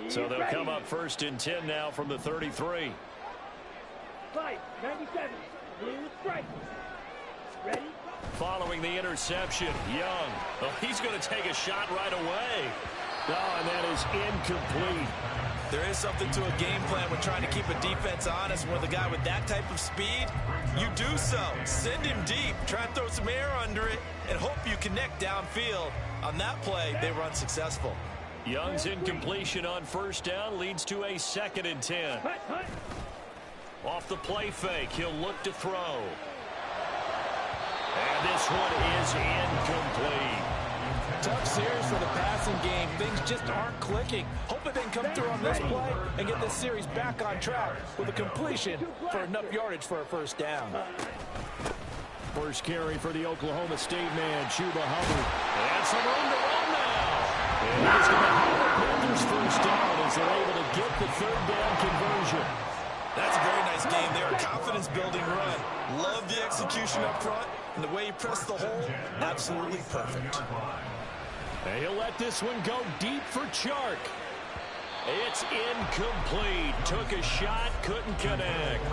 So they'll come up 1st and 10 now from the 33. 97. Strike. Ready? Following the interception, Young. Oh, he's going to take a shot right away. Oh, and that is incomplete. There is something to a game plan when trying to keep a defense honest. With a guy with that type of speed, you do so. Send him deep. Try and throw some air under it and hope you connect downfield. On that play, they were unsuccessful. Young's incompletion on 1st down leads to a 2nd and 10. Off the play fake, he'll look to throw. And this one is incomplete. Tough series for the passing game. Things just aren't clicking. Hoping they can come through on this play and get this series back on track with a completion for enough yardage for a 1st down. First carry for the Oklahoma State man, Chuba Hubbard. And some room to run now. And he's going to have the Panthers 1st down as they're able to get the 3rd down conversion. That's a very nice game there. A confidence-building run. Love the execution up front. And the way he pressed the hole, absolutely perfect. And he'll let this one go deep for Chark. It's incomplete. Took a shot, couldn't connect.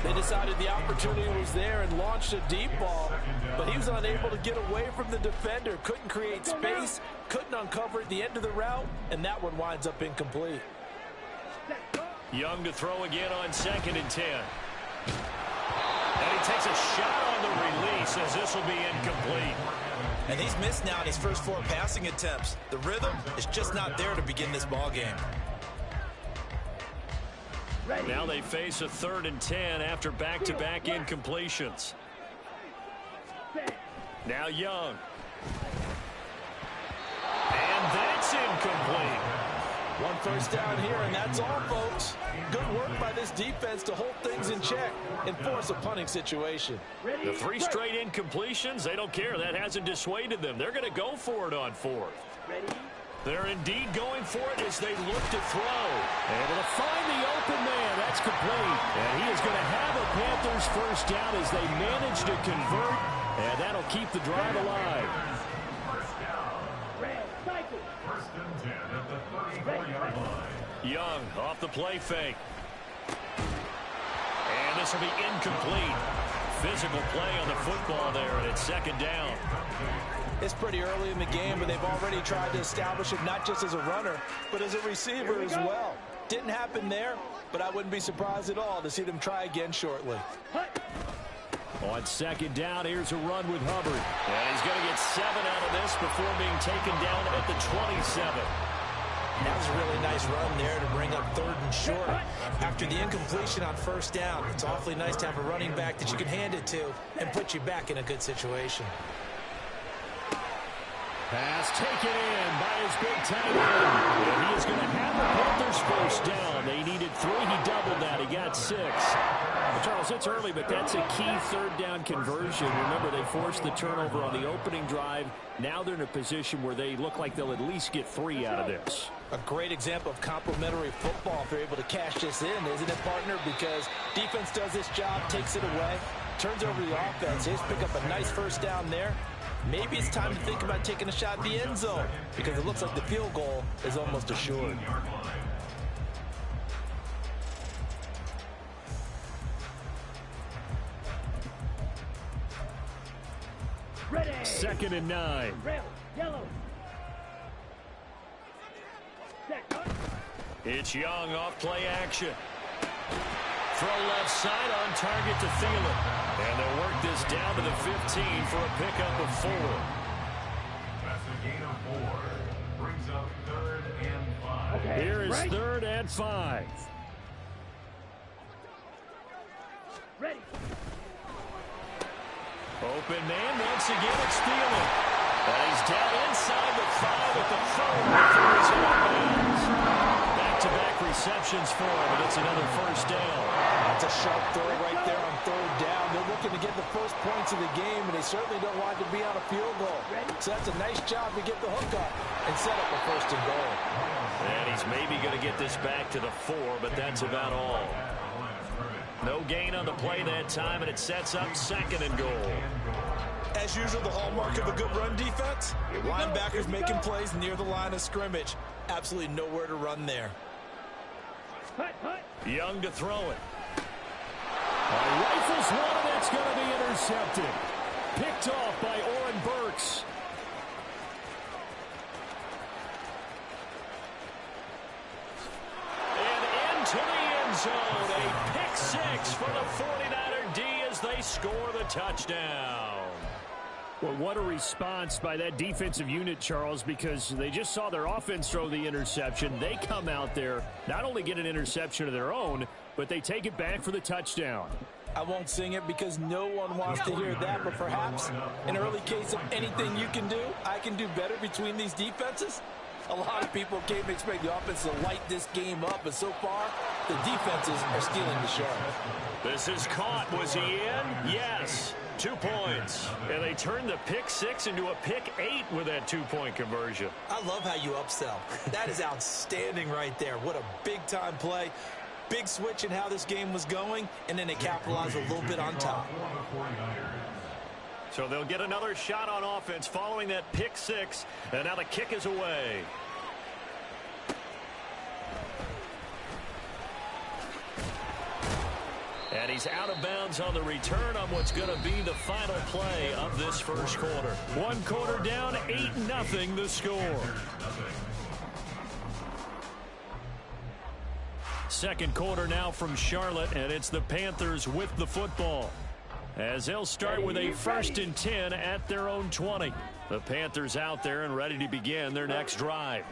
They decided the opportunity was there and launched a deep ball, but he was unable to get away from the defender. Couldn't create space, couldn't uncover at the end of the route, and that one winds up incomplete. Young to throw again on 2nd and 10. And he takes a shot on the release as this will be incomplete. And he's missed now in his first 4 passing attempts. The rhythm is just not there to begin this ball game. Now they face a 3rd and 10 after back-to-back incompletions. Now Young. And that's incomplete. 1 1st down here, and that's all, folks. Good work by this defense to hold things in check and force a punting situation. The 3 straight incompletions, they don't care. That hasn't dissuaded them. They're going to go for it on 4th. They're indeed going for it as they look to throw. Able to find the open man. That's complete. And he is going to have a Panthers 1st down as they manage to convert. And that'll keep the drive alive. Young off the play fake. And this will be incomplete. Physical play on the football there, and it's 2nd down. It's pretty early in the game, but they've already tried to establish him not just as a runner, but as a receiver as well. Didn't happen there, but I wouldn't be surprised at all to see them try again shortly. On 2nd down, here's a run with Hubbard. And he's going to get 7 out of this before being taken down at the 27. That was a really nice run there to bring up 3rd and short. After the incompletion on 1st down, it's awfully nice to have a running back that you can hand it to and put you back in a good situation. Pass taken in by his big tight end. And he is going to have the Panthers 1st down. They needed 3. He doubled that. He got 6. Well, Charles, it's early, but that's a key 3rd down conversion. Remember, they forced the turnover on the opening drive. Now they're in a position where they look like they'll at least get 3 out of this. A great example of complementary football if they're able to cash this in, isn't it, partner? Because defense does this job, takes it away, turns over the offense. They just pick up a nice 1st down there. Maybe it's time to think about taking a shot at the end zone because it looks like the field goal is almost assured. Ready. 2nd and 9. Red, yellow. It's Young off play action. Throw left side on target to Thielen. And they'll work this down to the 15 for a pickup of 4. That's a gain of 4. Brings up 3rd and 5. Okay, here is 3rd and 5. Ready. Open man once again. It's Thielen. And he's down inside the 5 at the 4 before he's out of bounds. Back-to-back receptions for him, and it's another 1st down. That's a sharp throw right there on 3rd down. They're looking to get the first points of the game, and they certainly don't want to be on a field goal. So that's a nice job to get the hook up and set up a 1st and goal. And he's maybe going to get this back to the 4, but that's about all. No gain on the play that time, and it sets up 2nd and goal. As usual, the hallmark of a good run defense, linebackers making plays near the line of scrimmage. Absolutely nowhere to run there. Young to throw it. Rifles one, and it's going to be intercepted. Picked off by Oren Burks. And into the end zone. A pick six for the 49er D as they score the touchdown. Well, what a response by that defensive unit, Charles, because they just saw their offense throw the interception. They come out there, not only get an interception of their own, but they take it back for the touchdown. I won't sing it because no one wants to hear that, but perhaps an early case of anything you can do, I can do better between these defenses. A lot of people came to expect the offense to light this game up, but so far, the defenses are stealing the show. This is caught. Was he in? Yes. 2 points. And they turned the pick six into a pick 8 with that 2-point conversion. I love how you upsell. That is outstanding right there. What a big-time play. Big switch in how this game was going, and then they capitalized a little bit on top. So they'll get another shot on offense following that pick six, and now the kick is away. And he's out of bounds on the return on what's going to be the final play of this first quarter. 1 quarter down, 8-0 the score. Second quarter now from Charlotte, and it's the Panthers with the football, as they'll start with a 1st and 10 at their own 20. The Panthers out there and ready to begin their next drive.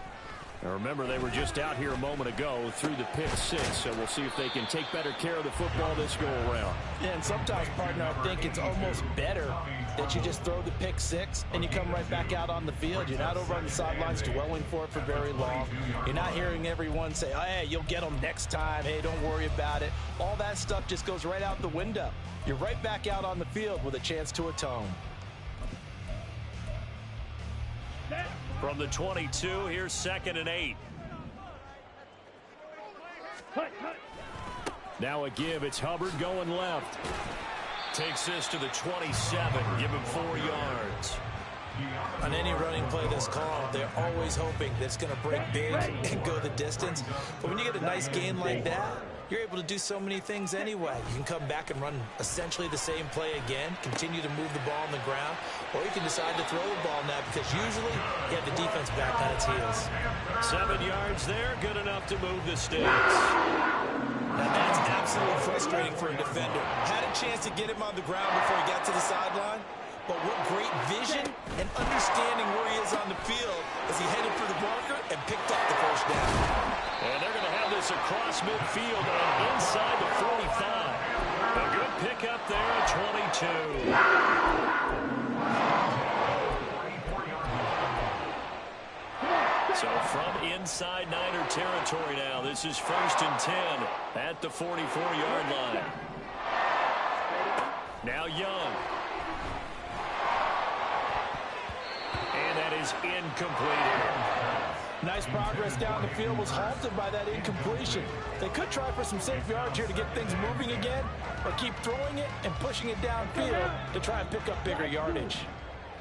Now remember, they were just out here a moment ago through the pick six, so we'll see if they can take better care of the football this go-around. Yeah, and sometimes, partner, I think it's almost better that you just throw the pick six and you come right back out on the field. You're not over on the sidelines dwelling for it for very long. You're not hearing everyone say, oh, hey, you'll get them next time. Hey, don't worry about it. All that stuff just goes right out the window. You're right back out on the field with a chance to atone. From the 22, here's 2nd and 8. Now a give. It's Hubbard going left. Takes this to the 27. Give him 4 yards. On any running play that's called, they're always hoping that it's going to break big and go the distance. But when you get a nice gain like that, you're able to do so many things anyway. You can come back and run essentially the same play again, continue to move the ball on the ground, or you can decide to throw the ball now because usually you have the defense back on its heels. 7 yards there, good enough to move the sticks. Now that's absolutely frustrating for a defender. Had a chance to get him on the ground before he got to the sideline, but what great vision and understanding where he is on the field as he headed for the marker and picked up the first down. And they're going to have this across midfield and inside the 45. A good pickup there at 22. So from inside Niner territory now, this is 1st and 10 at the 44-yard line. Now Young. And that is incomplete. Nice progress down the field was halted by that incompletion. They could try for some safe yards here to get things moving again, but keep throwing it and pushing it downfield to try and pick up bigger yardage.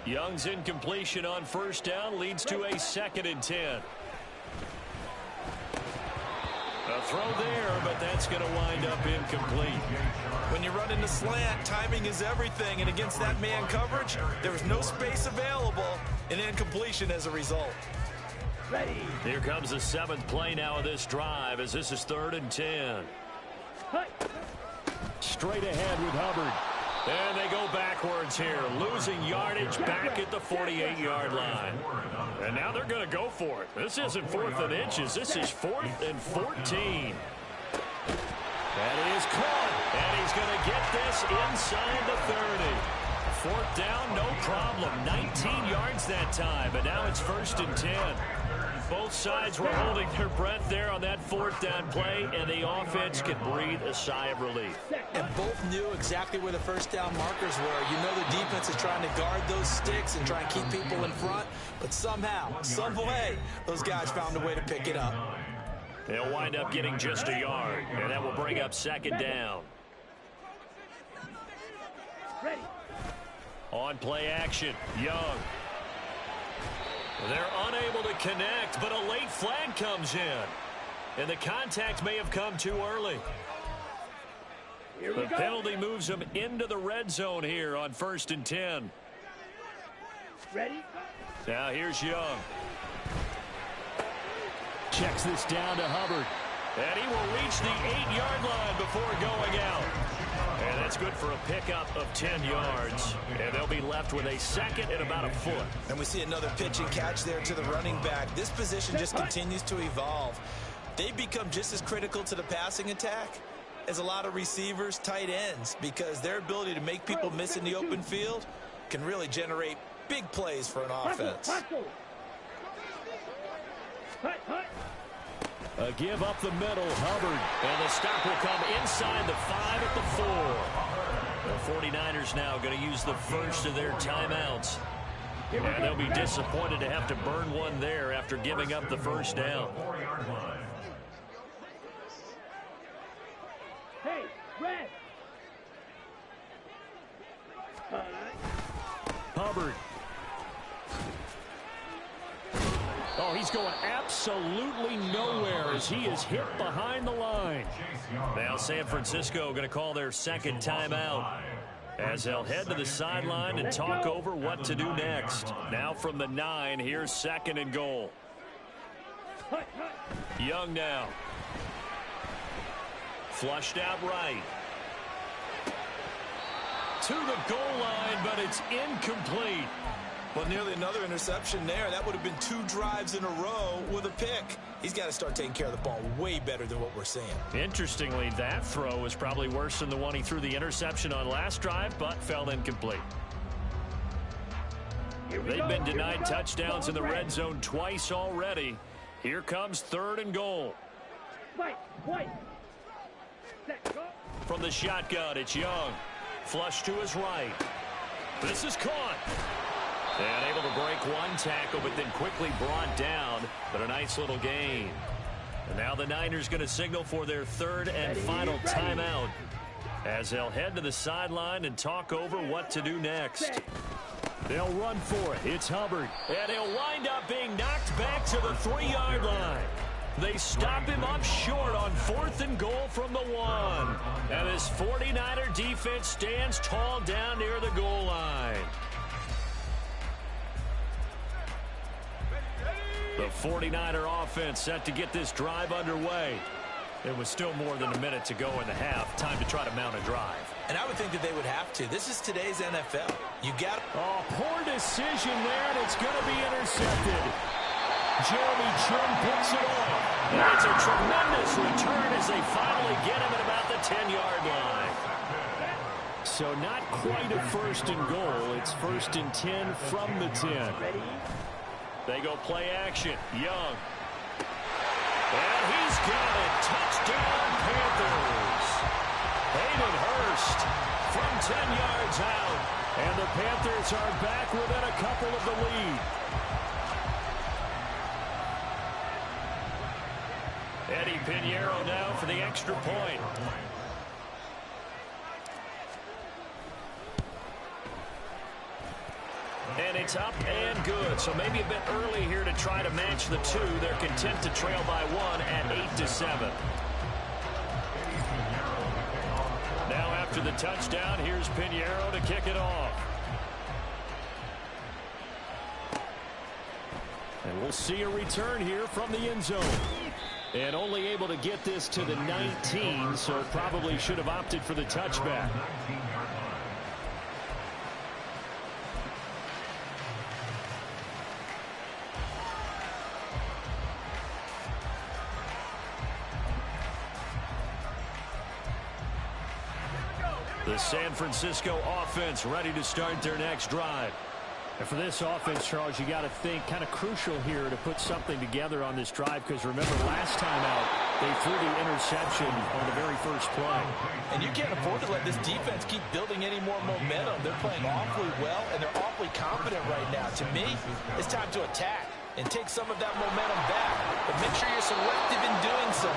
Young's incompletion on 1st down leads to a 2nd and 10. A throw there, but that's going to wind up incomplete. When you run into slant, timing is everything, and against that man coverage, there was no space available, and incompletion as a result. Ready. Here comes the 7th play now of this drive as this is 3rd and 10. Straight ahead with Hubbard. And they go backwards here, losing yardage back at the 48-yard line. And now they're going to go for it. This isn't 4th and inches. This is 4th and 14. That is caught. And he's going to get this inside the 30. 4th down, no problem. 19 yards that time, but now it's 1st and 10. Both sides were holding their breath there on that 4th down play, and the offense could breathe a sigh of relief. And both knew exactly where the 1st down markers were. You know the defense is trying to guard those sticks and try and keep people in front, but somehow, some way, those guys found a way to pick it up. They'll wind up getting just a yard, and that will bring up 2nd down. Ready. On play action, Young. They're unable to connect, but a late flag comes in. And the contact may have come too early. The penalty moves them into the red zone here on 1st and 10. Ready? Now here's Young. Checks this down to Hubbard. And he will reach the 8-yard line before going out. And that's good for a pickup of 10 yards. And they'll be left with a second and about a foot. And we see another pitch and catch there to the running back. This position just continues to evolve. They've become just as critical to the passing attack as a lot of receivers, tight ends, because their ability to make people miss in the open field can really generate big plays for an offense. A give up the middle, Hubbard. And the stop will come inside the 5 at the 4. The 49ers now going to use the first of their timeouts. And they'll be disappointed to have to burn one there after giving up the first down. Hey, red. Hubbard. Oh, he's going absolutely nowhere as he is hit behind the line. Now San Francisco going to call their second timeout as they'll head to the sideline and talk over what to do next. Now from the 9, here's 2nd and goal. Young now. Flushed out right. To the goal line, but it's incomplete. Well, nearly another interception there. That would have been 2 drives in a row with a pick. He's got to start taking care of the ball way better than what we're seeing. Interestingly, that throw was probably worse than the one he threw the interception on last drive, but fell incomplete. They've been denied touchdowns in the red zone twice already. Here comes 3rd and goal. From the shotgun, it's Young. Flush to his right. This is caught. And able to break one tackle, but then quickly brought down. But a nice little gain. And now the Niners going to signal for their 3rd and final timeout as they'll head to the sideline and talk over what to do next. They'll run for it. It's Hubbard. And he'll wind up being knocked back to the 3-yard line. They stop him up short on 4th and goal from the 1. And his 49er defense stands tall down near the goal line. The 49er offense set to get this drive underway. It was still more than a minute to go in the half. Time to try to mount a drive. And I would think that they would have to. This is today's NFL. You got Oh, poor decision there, and it's going to be intercepted. Jeremy Chin picks it off. And it's a tremendous return as they finally get him at about the 10-yard line. So not quite a 1st and goal. It's 1st and 10 from the 10. They go play action. Young. And he's got it. Touchdown, Panthers. Hayden Hurst from 10 yards out. And the Panthers are back within a couple of the lead. Eddie Pinheiro now for the extra point. And it's up and good. So maybe a bit early here to try to match the 2. They're content to trail by 1 at 8-7. Now after the touchdown, here's Pinheiro to kick it off. And we'll see a return here from the end zone. And only able to get this to the 19, so probably should have opted for the touchback. The San Francisco offense ready to start their next drive. And for this offense, Charles, you got to think kind of crucial here to put something together on this drive, because remember last time out they threw the interception on the very first play. And you can't afford to let this defense keep building any more momentum. They're playing awfully well, and they're awfully confident right now. To me, it's time to attack and take some of that momentum back. But Make sure you're selective in doing so.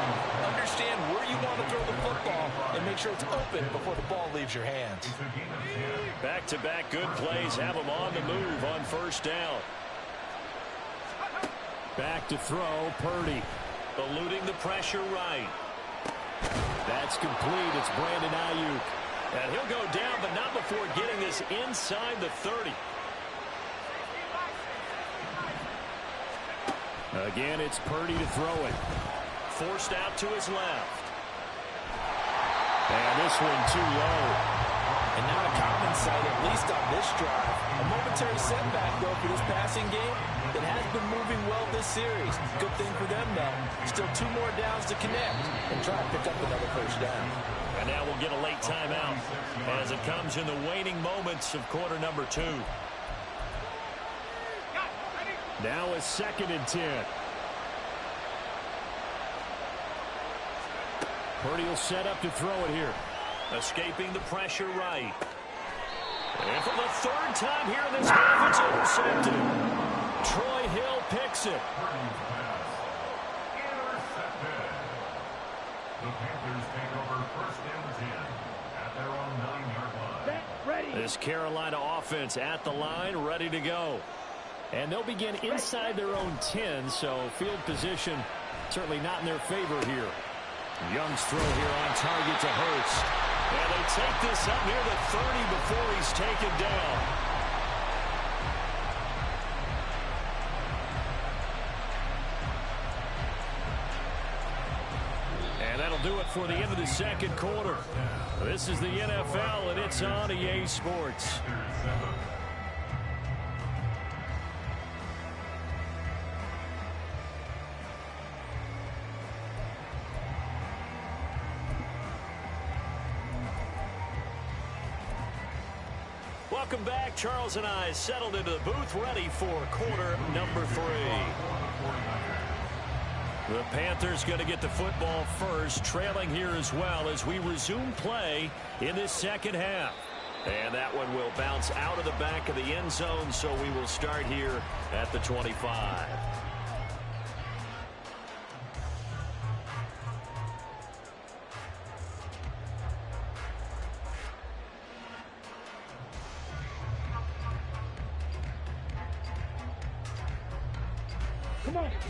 Understand where you want to throw the football and make sure it's open before the ball leaves your hands. Back-to-back good plays have them on the move on first down. Back to throw, Purdy. Eluding the pressure right. That's complete. It's Brandon Ayuk. And he'll go down, but not before getting this inside the 30. Again, it's Purdy to throw it. Forced out to his left. And this one too low. And not a common sight, at least on this drive. A momentary setback, though, for this passing game that has been moving well this series. Good thing for them, though. Still 2 more downs to connect and try to pick up another first down. And now we'll get a late timeout as it comes in the waning moments of quarter number 2. Now a 2nd and 10. Purdy will set up to throw it here. Escaping the pressure right. And for the 3rd time here in this half, it's intercepted. Troy Hill picks it. Intercepted. The Panthers take over first and 10 at their own 9-yard line. Set, ready. This Carolina offense at the line, ready to go. And they'll begin inside their own 10, so field position certainly not in their favor here. Young's throw here on target to Hurts. And they take this up near the 30 before he's taken down. And that'll do it for the end of the 2nd quarter. This is the NFL, and it's on EA Sports. Welcome back. Charles and I settled into the booth ready for quarter number 3. The Panthers going to get the football first, trailing here as well as we resume play in this 2nd half. And that one will bounce out of the back of the end zone, so we will start here at the 25.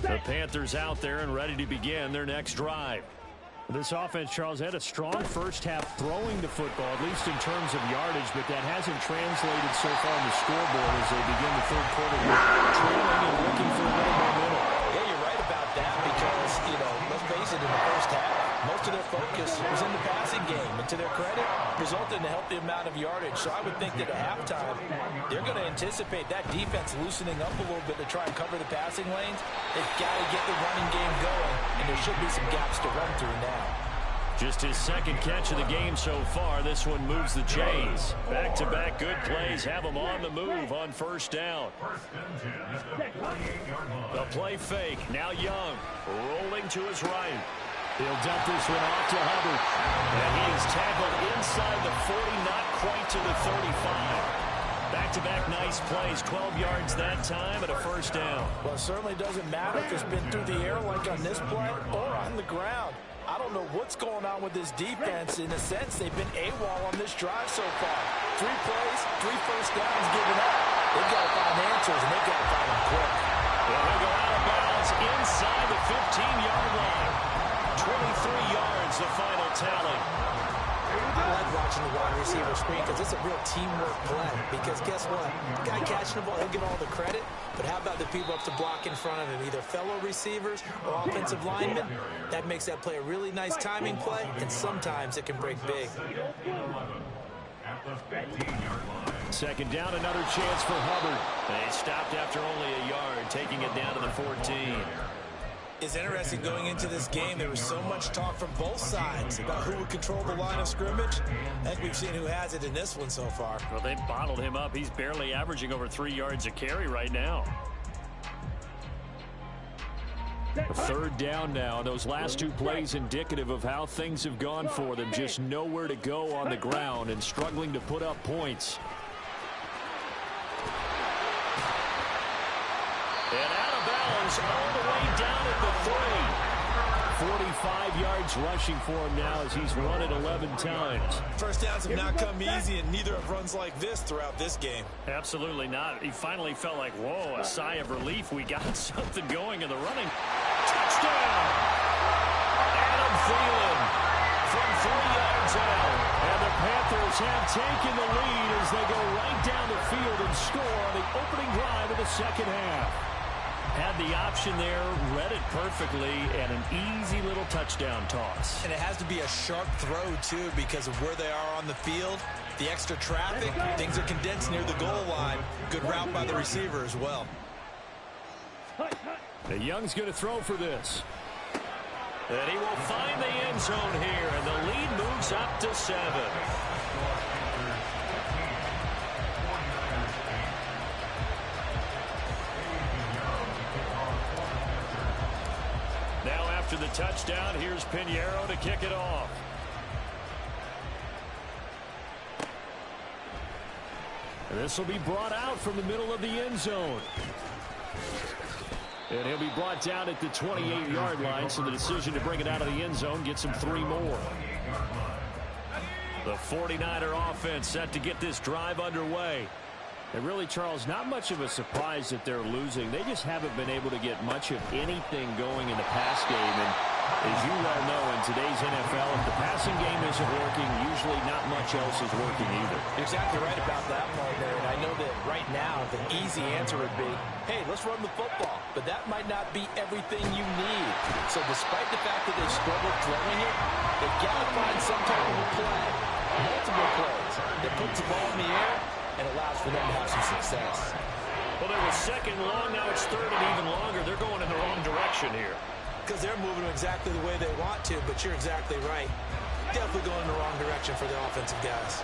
The Panthers out there and ready to begin their next drive. This offense, Charles, had a strong first half throwing the football, at least in terms of yardage, but that hasn't translated so far on the scoreboard as they begin the 3rd quarter trailing and looking for a little momentum. Yeah, you're right about that because, let's face it, in the first half, most of their focus was in the passing game. And to their credit, resulted in a healthy amount of yardage. So I would think that at halftime, they're going to anticipate that defense loosening up a little bit to try and cover the passing lanes. They've got to get the running game going, and there should be some gaps to run through now. Just his 2nd catch of the game so far. This one moves the chains. Back-to-back good plays have them on the move on first down. The play fake. Now Young rolling to his right. He'll dump this one off to Hubbard. And he is tackled inside the 40, not quite to the 35. Back-to-back nice plays, 12 yards that time and a first down. Well, it certainly doesn't matter if it's been through the air like on this play or on the ground. I don't know what's going on with this defense. In a sense, they've been AWOL on this drive so far. 3 plays, 3 first downs given up. They've got to find answers, and they've got to find them quick. Well, they'll go out of bounds inside the 15-yard line. 23 yards, the final tally. I like watching the wide receiver screen because it's a real teamwork play. Because guess what? The guy catching the ball, he'll get all the credit. But how about the people up to block in front of him, either fellow receivers or offensive linemen? That makes that play a really nice timing play, and sometimes it can break big. 2nd down, another chance for Hubbard. They stopped after only a yard, taking it down to the 14. It's interesting going into this game. There was so much talk from both sides about who would control the line of scrimmage. I think we've seen who has it in this one so far. Well, they bottled him up. He's barely averaging over 3 yards a carry right now. 3rd down now. Those last 2 plays indicative of how things have gone for them. Just nowhere to go on the ground and struggling to put up points. And out of bounds all the way down at the 3. yards rushing for him now as he's run it 11 times. First downs have not come easy, and neither have runs like this throughout this game. Absolutely not. He finally felt like, whoa, a sigh of relief. We got something going in the running. Touchdown! Adam Thielen from 3 yards out. And the Panthers have taken the lead as they go right down the field and score on the opening drive of the second half. Had the option there, read it perfectly, and an easy little touchdown toss. And it has to be a sharp throw, too, because of where they are on the field. The extra traffic, things are condensed near the goal line. Good route by the receiver as well. The Young's going to throw for this. And he will find the end zone here, and the lead moves up to 7. Now after the touchdown, here's Pinheiro to kick it off. And this will be brought out from the middle of the end zone. And he'll be brought down at the 28-yard line, so the decision to bring it out of the end zone gets him 3 more. The 49er offense set to get this drive underway. And really, Charles, not much of a surprise that they're losing. They just haven't been able to get much of anything going in the pass game. And as you well know, in today's NFL, if the passing game isn't working, usually not much else is working either. You're exactly right about that, partner. And I know that right now the easy answer would be, hey, let's run the football. But that might not be everything you need. So despite the fact that they struggled throwing it, they've got to find some type of a play, multiple plays, that puts the ball in the air and allows for them to have some success. Well, there was second long. Now it's third and even longer. They're going in the wrong direction here. Because they're moving exactly the way they want to, but you're exactly right. Definitely going in the wrong direction for the offensive guys.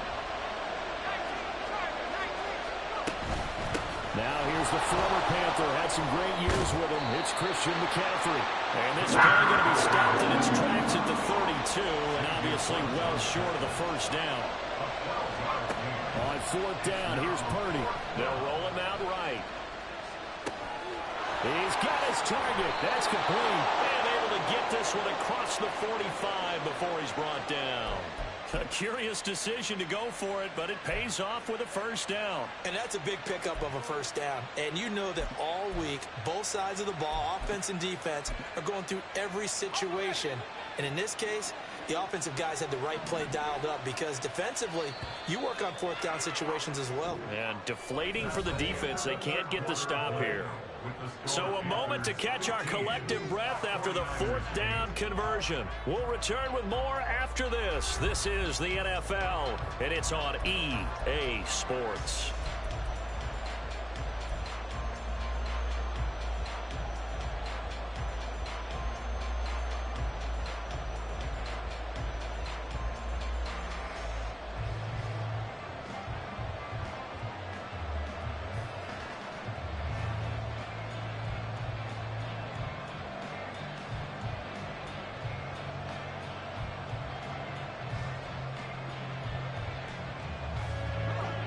Now here's the former Panther. Had some great years with him. It's Christian McCaffrey. And this play going to be stopped in its tracks at the 32, and obviously well short of the first down. On 4th down, here's Purdy. They'll roll him out right. He's got his target. That's complete. And able to get this one across the 45 before he's brought down. A curious decision to go for it, but it pays off with a first down. And that's a big pickup of a first down. And you know that all week, both sides of the ball, offense and defense, are going through every situation. And in this case, the offensive guys had the right play dialed up because defensively, you work on 4th down situations as well. And deflating for the defense. They can't get the stop here. So a moment to catch our collective breath after the 4th down conversion. We'll return with more after this. This is the NFL, and it's on EA Sports.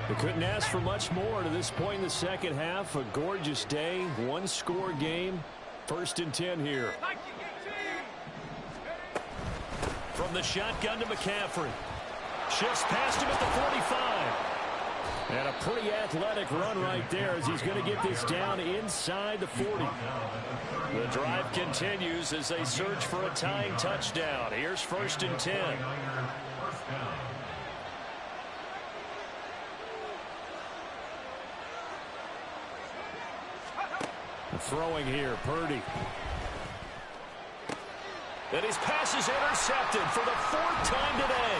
They couldn't ask for much more to this point in the second half. A gorgeous day, 1-score game. 1st and 10 here. From the shotgun to McCaffrey. Shifts past him at the 45. And a pretty athletic run right there as he's going to get this down inside the 40. The drive continues as they search for a tying touchdown. Here's 1st and 10. Throwing here, Purdy. And his pass is intercepted for the 4th time today.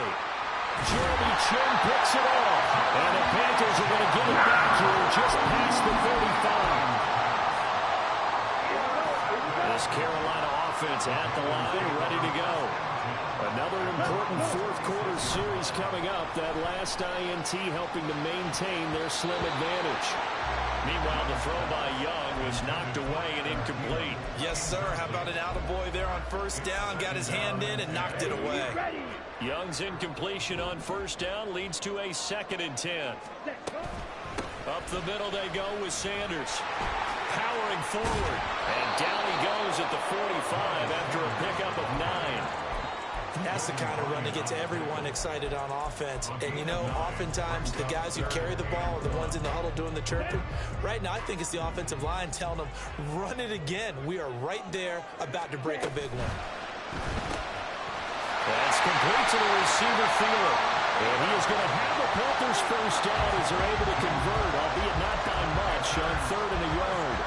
Jeremy Chin picks it off. And the Panthers are going to get it back here just past the 35. This Carolina offense at the line, ready to go. Another important 4th quarter series coming up. That last INT helping to maintain their slim advantage. Meanwhile, the throw by Young was knocked away and incomplete. Yes, sir. How about an attaboy there on 1st down? Got his hand in and knocked it away. Young's incompletion on 1st down leads to a 2nd and 10. Up the middle they go with Sanders. Powering forward. And down he goes at the 45 after a pickup of 9. the kind of run that gets everyone excited on offense. And, you know, oftentimes the guys who carry the ball are the ones in the huddle doing the chirping. Right now, I think it's the offensive line telling them, run it again. We are right there about to break a big one. That's complete to the receiver fielder. And he is going to have the Panthers first down as they're able to convert, albeit not by much, on 3rd and a yard.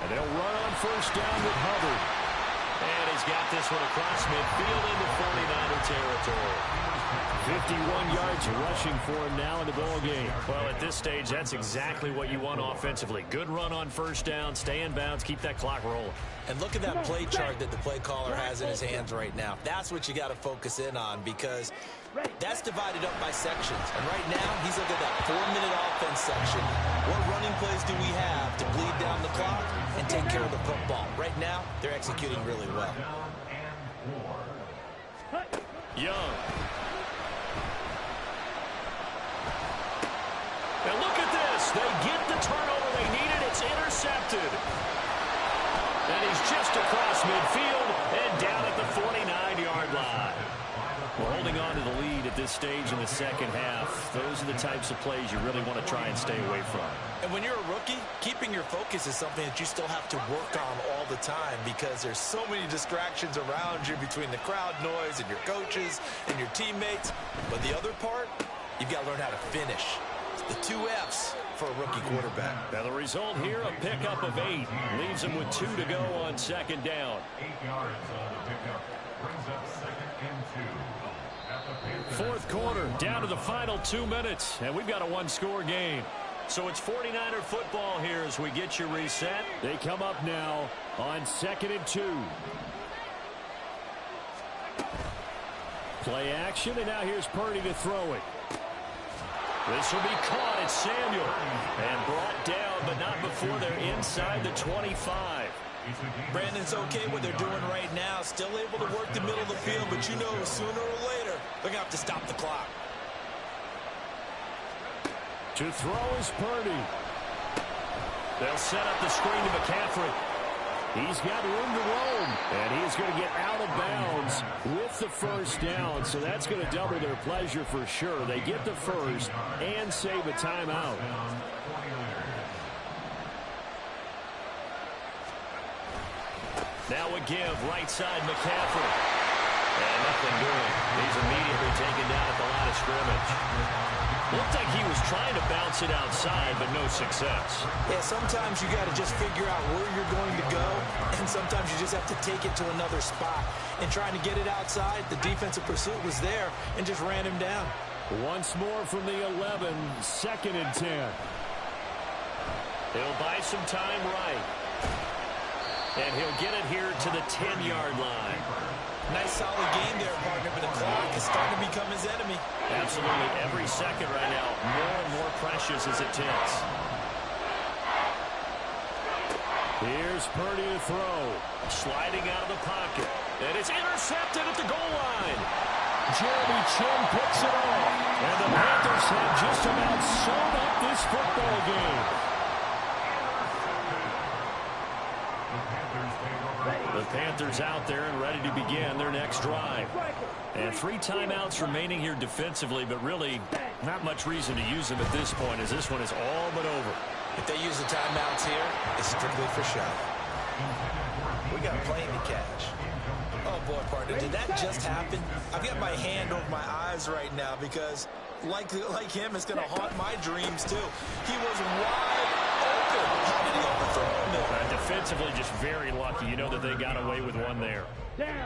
And they'll run on first down with Hubbard. And he's got this one across midfield into 49er territory. 51 yards rushing for him now in the ball game. Well, at this stage, that's exactly what you want offensively. Good run on first down, stay in bounds, keep that clock rolling. And look at that play chart that the play caller has in his hands right now. That's what you got to focus in on, because that's divided up by sections. And right now, he's looking at that 4-minute offense section. What running plays do we have to bleed down the clock and take care of the football? Right now, they're executing really well. Young. And look at this. They get the turnover they needed. It's intercepted. And he's just across midfield and down at the 49-yard line. We're holding on to the lead at this stage in the second half. Those are the types of plays you really want to try and stay away from. And when you're a rookie, keeping your focus is something that you still have to work on all the time, because there's so many distractions around you between the crowd noise and your coaches and your teammates. But the other part, you've got to learn how to finish. The 2 F's for a rookie quarterback. Now the result here, a pickup of 8. Leaves him with 2 to go on second down. 8 yards on the pickup. Brings up 2nd and 2. At the Panthers. Fourth quarter, down to the final 2 minutes, and we've got a 1-score game. So it's 49er football here as we get you reset. They come up now on 2nd and 2. Play action, and now here's Purdy to throw it. This will be caught. It's Samuel. And brought down, but not before they're inside the 25. Brandon's okay what they're doing right now. Still able to work the middle of the field, but you know sooner or later they're going to have to stop the clock. To throw is Purdy. They'll set up the screen to McCaffrey. He's got room to roam, and he's going to get out of bounds with the first down, so that's going to double their pleasure for sure. They get the first and save a timeout. Now a give, right side McCaffrey. And nothing doing. He's immediately taken down at the line of scrimmage. Looked like he was trying to bounce it outside, but no success. Yeah, sometimes you got to just figure out where you're going to go, and sometimes you just have to take it to another spot. And trying to get it outside, the defensive pursuit was there and just ran him down. Once more from the 11, 2nd and 10. He'll buy some time right. And he'll get it here to the 10-yard line. Nice solid game there, partner, but the clock is starting to become his enemy. Absolutely. Every second right now, more and more precious as it ticks. Here's Purdy to throw. Sliding out of the pocket. And it's intercepted at the goal line. Jeremy Chin picks it off. And the Panthers have just about sewn up this football game. The Panthers out there and ready to begin their next drive. And 3 timeouts remaining here defensively, but really not much reason to use them at this point, as this one is all but over. If they use the timeouts here, it's strictly for show. We got a plane to catch. Oh, boy, partner, did that just happen? I've got my hand over my eyes right now because, like him, it's going to haunt my dreams, too. He was wide open. How did he overthrow him there? Defensively, just very lucky. You know that they got away with one there.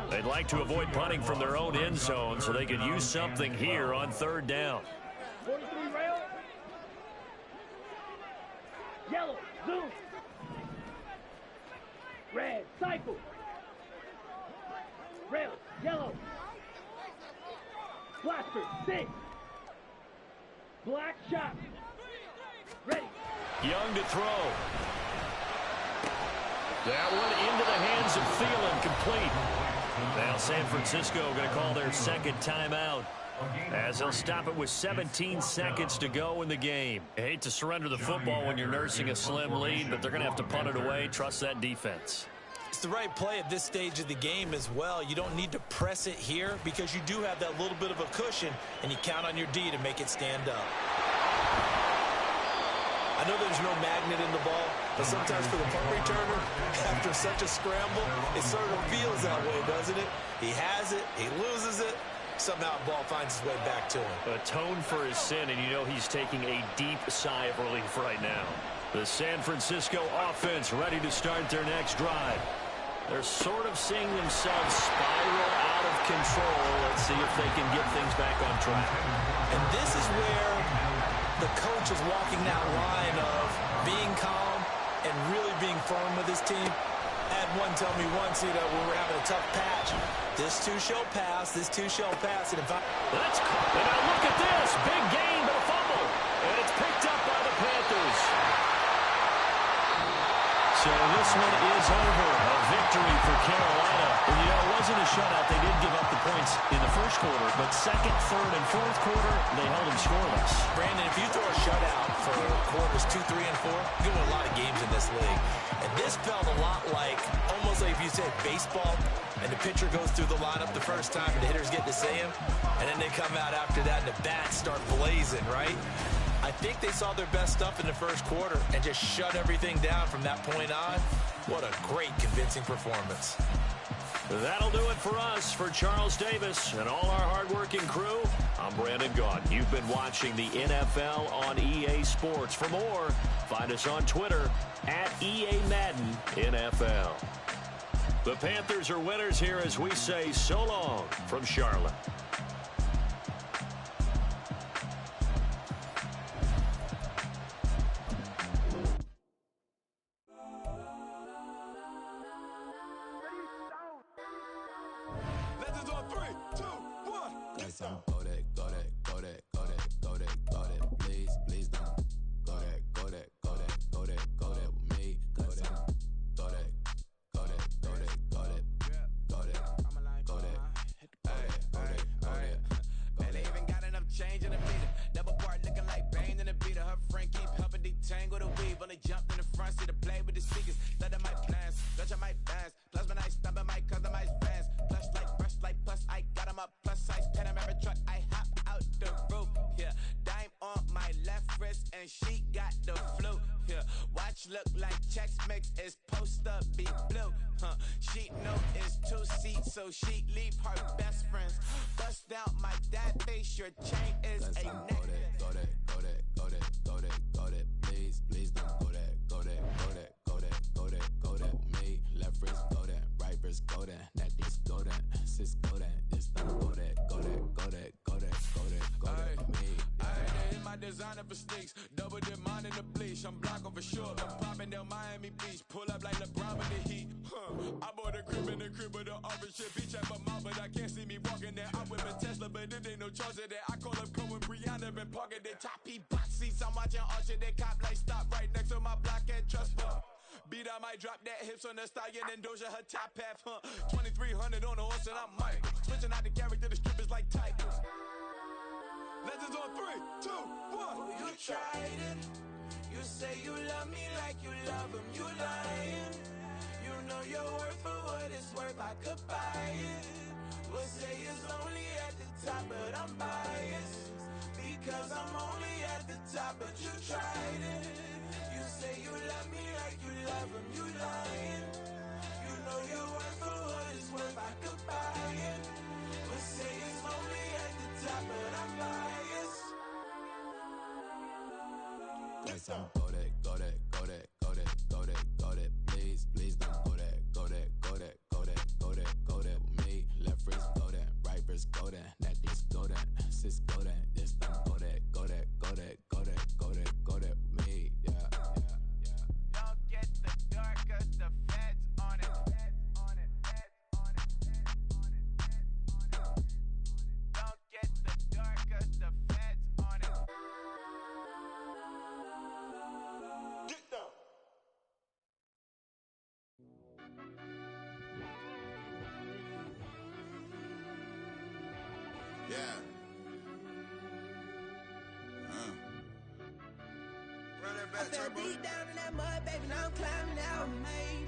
They'd like to avoid punting from their own end zone so they could use something here on 3rd down. 43 rail. Yellow, zoom. Red, cycle. Rail, yellow. Blaster, 6. Black shot. Ready. Young to throw. That one into the hands of Thielen, complete. Now San Francisco going to call their 2nd timeout. As he'll stop it with 17 seconds to go in the game. I hate to surrender the football when you're nursing a slim lead, but they're going to have to punt it away. Trust that defense. It's the right play at this stage of the game as well. You don't need to press it here because you do have that little bit of a cushion, and you count on your D to make it stand up. I know there's no magnet in the ball, but sometimes for the punt returner, after such a scramble, it sort of feels that way, doesn't it? He has it, he loses it, somehow the ball finds its way back to him. Atone for his sin, and you know he's taking a deep sigh of relief right now. The San Francisco offense ready to start their next drive. They're sort of seeing themselves spiral out of control. Let's see if they can get things back on track. And this is where the coach is walking that line of being calm and really being firm with his team. I had one tell me once, when we're having a tough patch, this too shall pass, this too shall pass. And if I... That's caught. And now look at this. Big gain, but a fumble. And it's picked up by the Panthers. So this one is over. A victory for Carolina. And, it wasn't a shutout. They did give up the points in the first quarter, but second, third, and fourth quarter, they held them scoreless. Brandon, if you throw a shutout for quarters 2, 3, and 4, you win a lot of games in this league. And this felt a lot like, almost like if you said baseball, and the pitcher goes through the lineup the first time, and the hitters get to see him, and then they come out after that, and the bats start blazing, right? I think they saw their best stuff in the first quarter and just shut everything down from that point on. What a great, convincing performance. That'll do it for us. For Charles Davis and all our hardworking crew, I'm Brandon Gaudin. You've been watching the NFL on EA Sports. For more, find us on Twitter at EA Madden NFL. The Panthers are winners here as we say so long from Charlotte. She leave her best friends. Bust out my dad face. Your chain is a neck. Go that. Please don't go that. Me, left wrist go that, right wrist go that, necklace go that, sis go that, this don't go that. Me, they hit my designer for sticks, double dip mine in the bleach. I'm blocking for sure. I'm popping down Miami Beach, pull up like LeBron with the Heat. I bought a crib in the crib with the orange shit. Beach at my mouth, but I can't see me walking there. I'm with a Tesla, but it ain't no charge of that. I call up Cohen, Brianna, been parking their top P box seats. I'm watching Archer, they cop like stop right next to my block at Trust Fund. Beat, I might drop that hips on the stallion and Doja her top half, 2300 on the horse and I'm Mike. Switching out the character, the strippers like Tigers. Legends on 3, 2, 1. You tried it. You say you love me like you love him. You lying. You know your worth for what it's worth. I could buy it. We'll say it's only at the top, but I'm biased because I'm only at the top. But you tried it. You say you love me like you love him. You lying. You know your worth for what it's worth. I could buy it. We'll say it's only at the top, but I'm biased. Go that. Please don't go that. Me, left wrist go that, right wrist go that, necklace go that, sis go that, this don't go that. Me, yeah. Don't get the dark 'cause the feds on it. Don't get the dark 'cause the feds on it. Get down. Yeah. I fell deep down in that mud, baby, now I'm climbing out.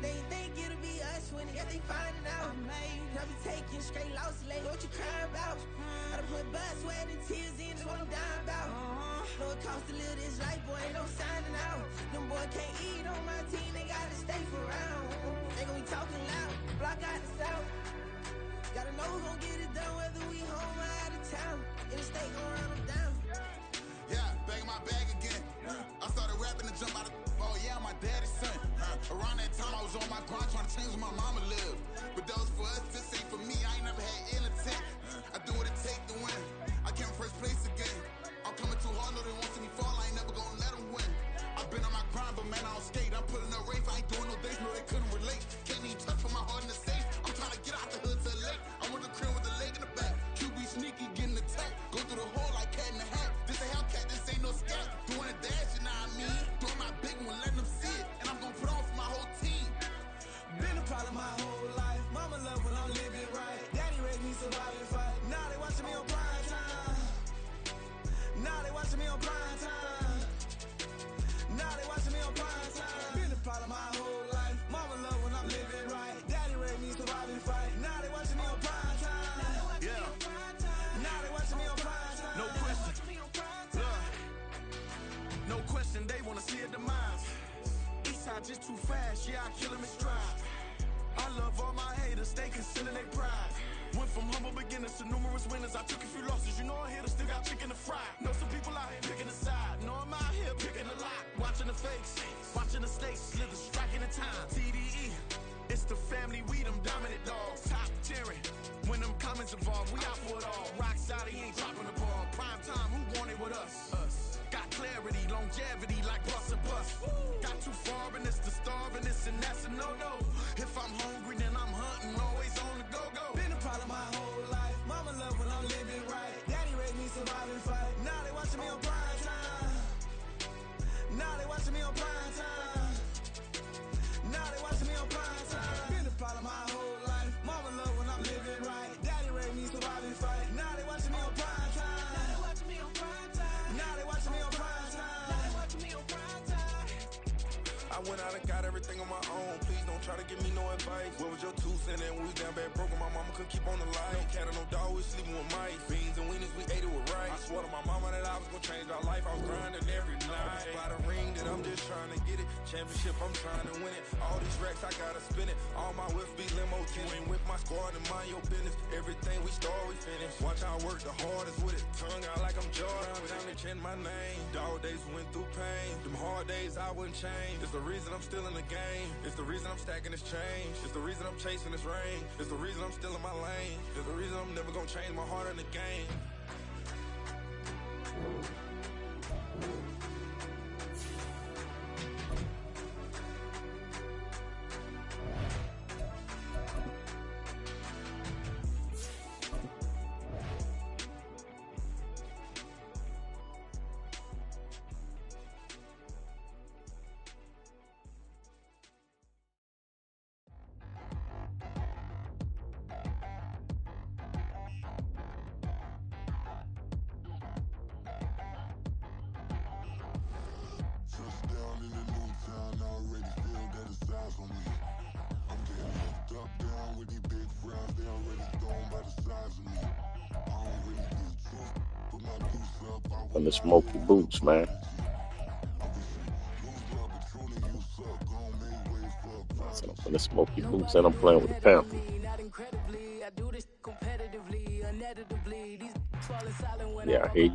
They think it'll be us when they get they finding out. I be taking straight losses, like what you crying about? I done put blood, sweat, and tears in, that's what I'm dying about. Know it costs to live this life, boy, ain't no signing out. Them boy can't eat on my team, they gotta stay for round. They gon' be talking loud, block out the south. Gotta know who gon' get it done, whether we home or out of town. In the state gon' run them down. Yeah, back in my bag again. I started rapping to jump out of. Oh yeah, I'm my daddy's son. Around that time I was on my grind trying to change where my mama lived. But that was for us, this ain't for me. I ain't never had ill intent. I do what it take to win. I came first place again. I'm coming too hard, no they won't see me fall. I ain't never gonna let them win. I've been on my grind, but man I don't skate. I'm putting up race, I ain't doing no days, no they couldn't relate. Can't even touch for my heart in the safe. I'm trying to get out the hood to the lake. I want the crib with the leg in the back. QB sneaky, getting attacked. Go through the hole like cat in the hat. This a Hellcat, this ain't no scat. Doing a dash, you know what I mean? Doing my big one, letting them see it. And I'm gonna put on for my whole team. Been a problem my whole life. Mama love when I'm living right. Daddy raised me survive and fight. Now they watching me on prime time. Now they watching me on prime time. Now they watching me on prime time. Been a problem my whole life. Mama love when I'm living right. Daddy raised me survive and fight. Now they watching me on prime time. Yeah. Now they watching me on prime time. No question. No question, they wanna see a demise. Eastside just too fast, yeah, I kill him in stride. I love all my haters, they consider they pride. Went from humble beginners to numerous winners. I took a few losses, you know I hit, still got chicken to fry. Know some people out here picking a side. Know I'm out here picking a lot. Watching the fakes, watching the stakes, slither, striking the time. TDE, it's the family, we them dominant dogs. Top tiering, when them comments involved, we out for it all. Rock side, he ain't dropping the ball. Prime time, who want it with us? Got clarity, longevity, like bus and bus. Got too far and it's the starving, this and that's a no-no. If I'm hungry, then I'm hunting, always on the go-go. Been a problem my whole life. Mama love when I'm living right. Daddy raised me survive and fight. Now they watching me on prime time. Now they watching me on prime time. Now they watching me on prime time. Been a problem my whole life. Mama love when I'm living right. Daddy raised me survive and fight. Now they watching me on prime time. Now they watching me on prime time. Now they watching me on prime time. Now they watching me on prime time. I went out and got everything on my own. Please don't try to give me no advice. What was your 2 cents and we down bad broke? My mama couldn't keep on the light. No cat and no dog, we sleeping with mice. Beans and weenies, we ate it with rice. I swore to my mama that I was gonna change our life. I was grinding every night. By the ring that I'm just trying to get it. Championship, I'm trying to win it. All these racks, I gotta spin it. All my whips be limo tinted. With my squad and mind your business. Everything we start, we finish. Watch I work the hardest with it. Tongue out like I'm Jordan. Down to chant my name. Dog days went through pain. Them hard days I wouldn't change. It's the reason I'm still in the game. It's the reason I'm stacking this change. It's the reason I'm chasing this rain. It's the reason I'm still in my lane. It's the reason I'm never gonna change my heart in the game. From the smoky boots, man. From the smoky boots, and I'm playing with the Panthers. Yeah, I hear you.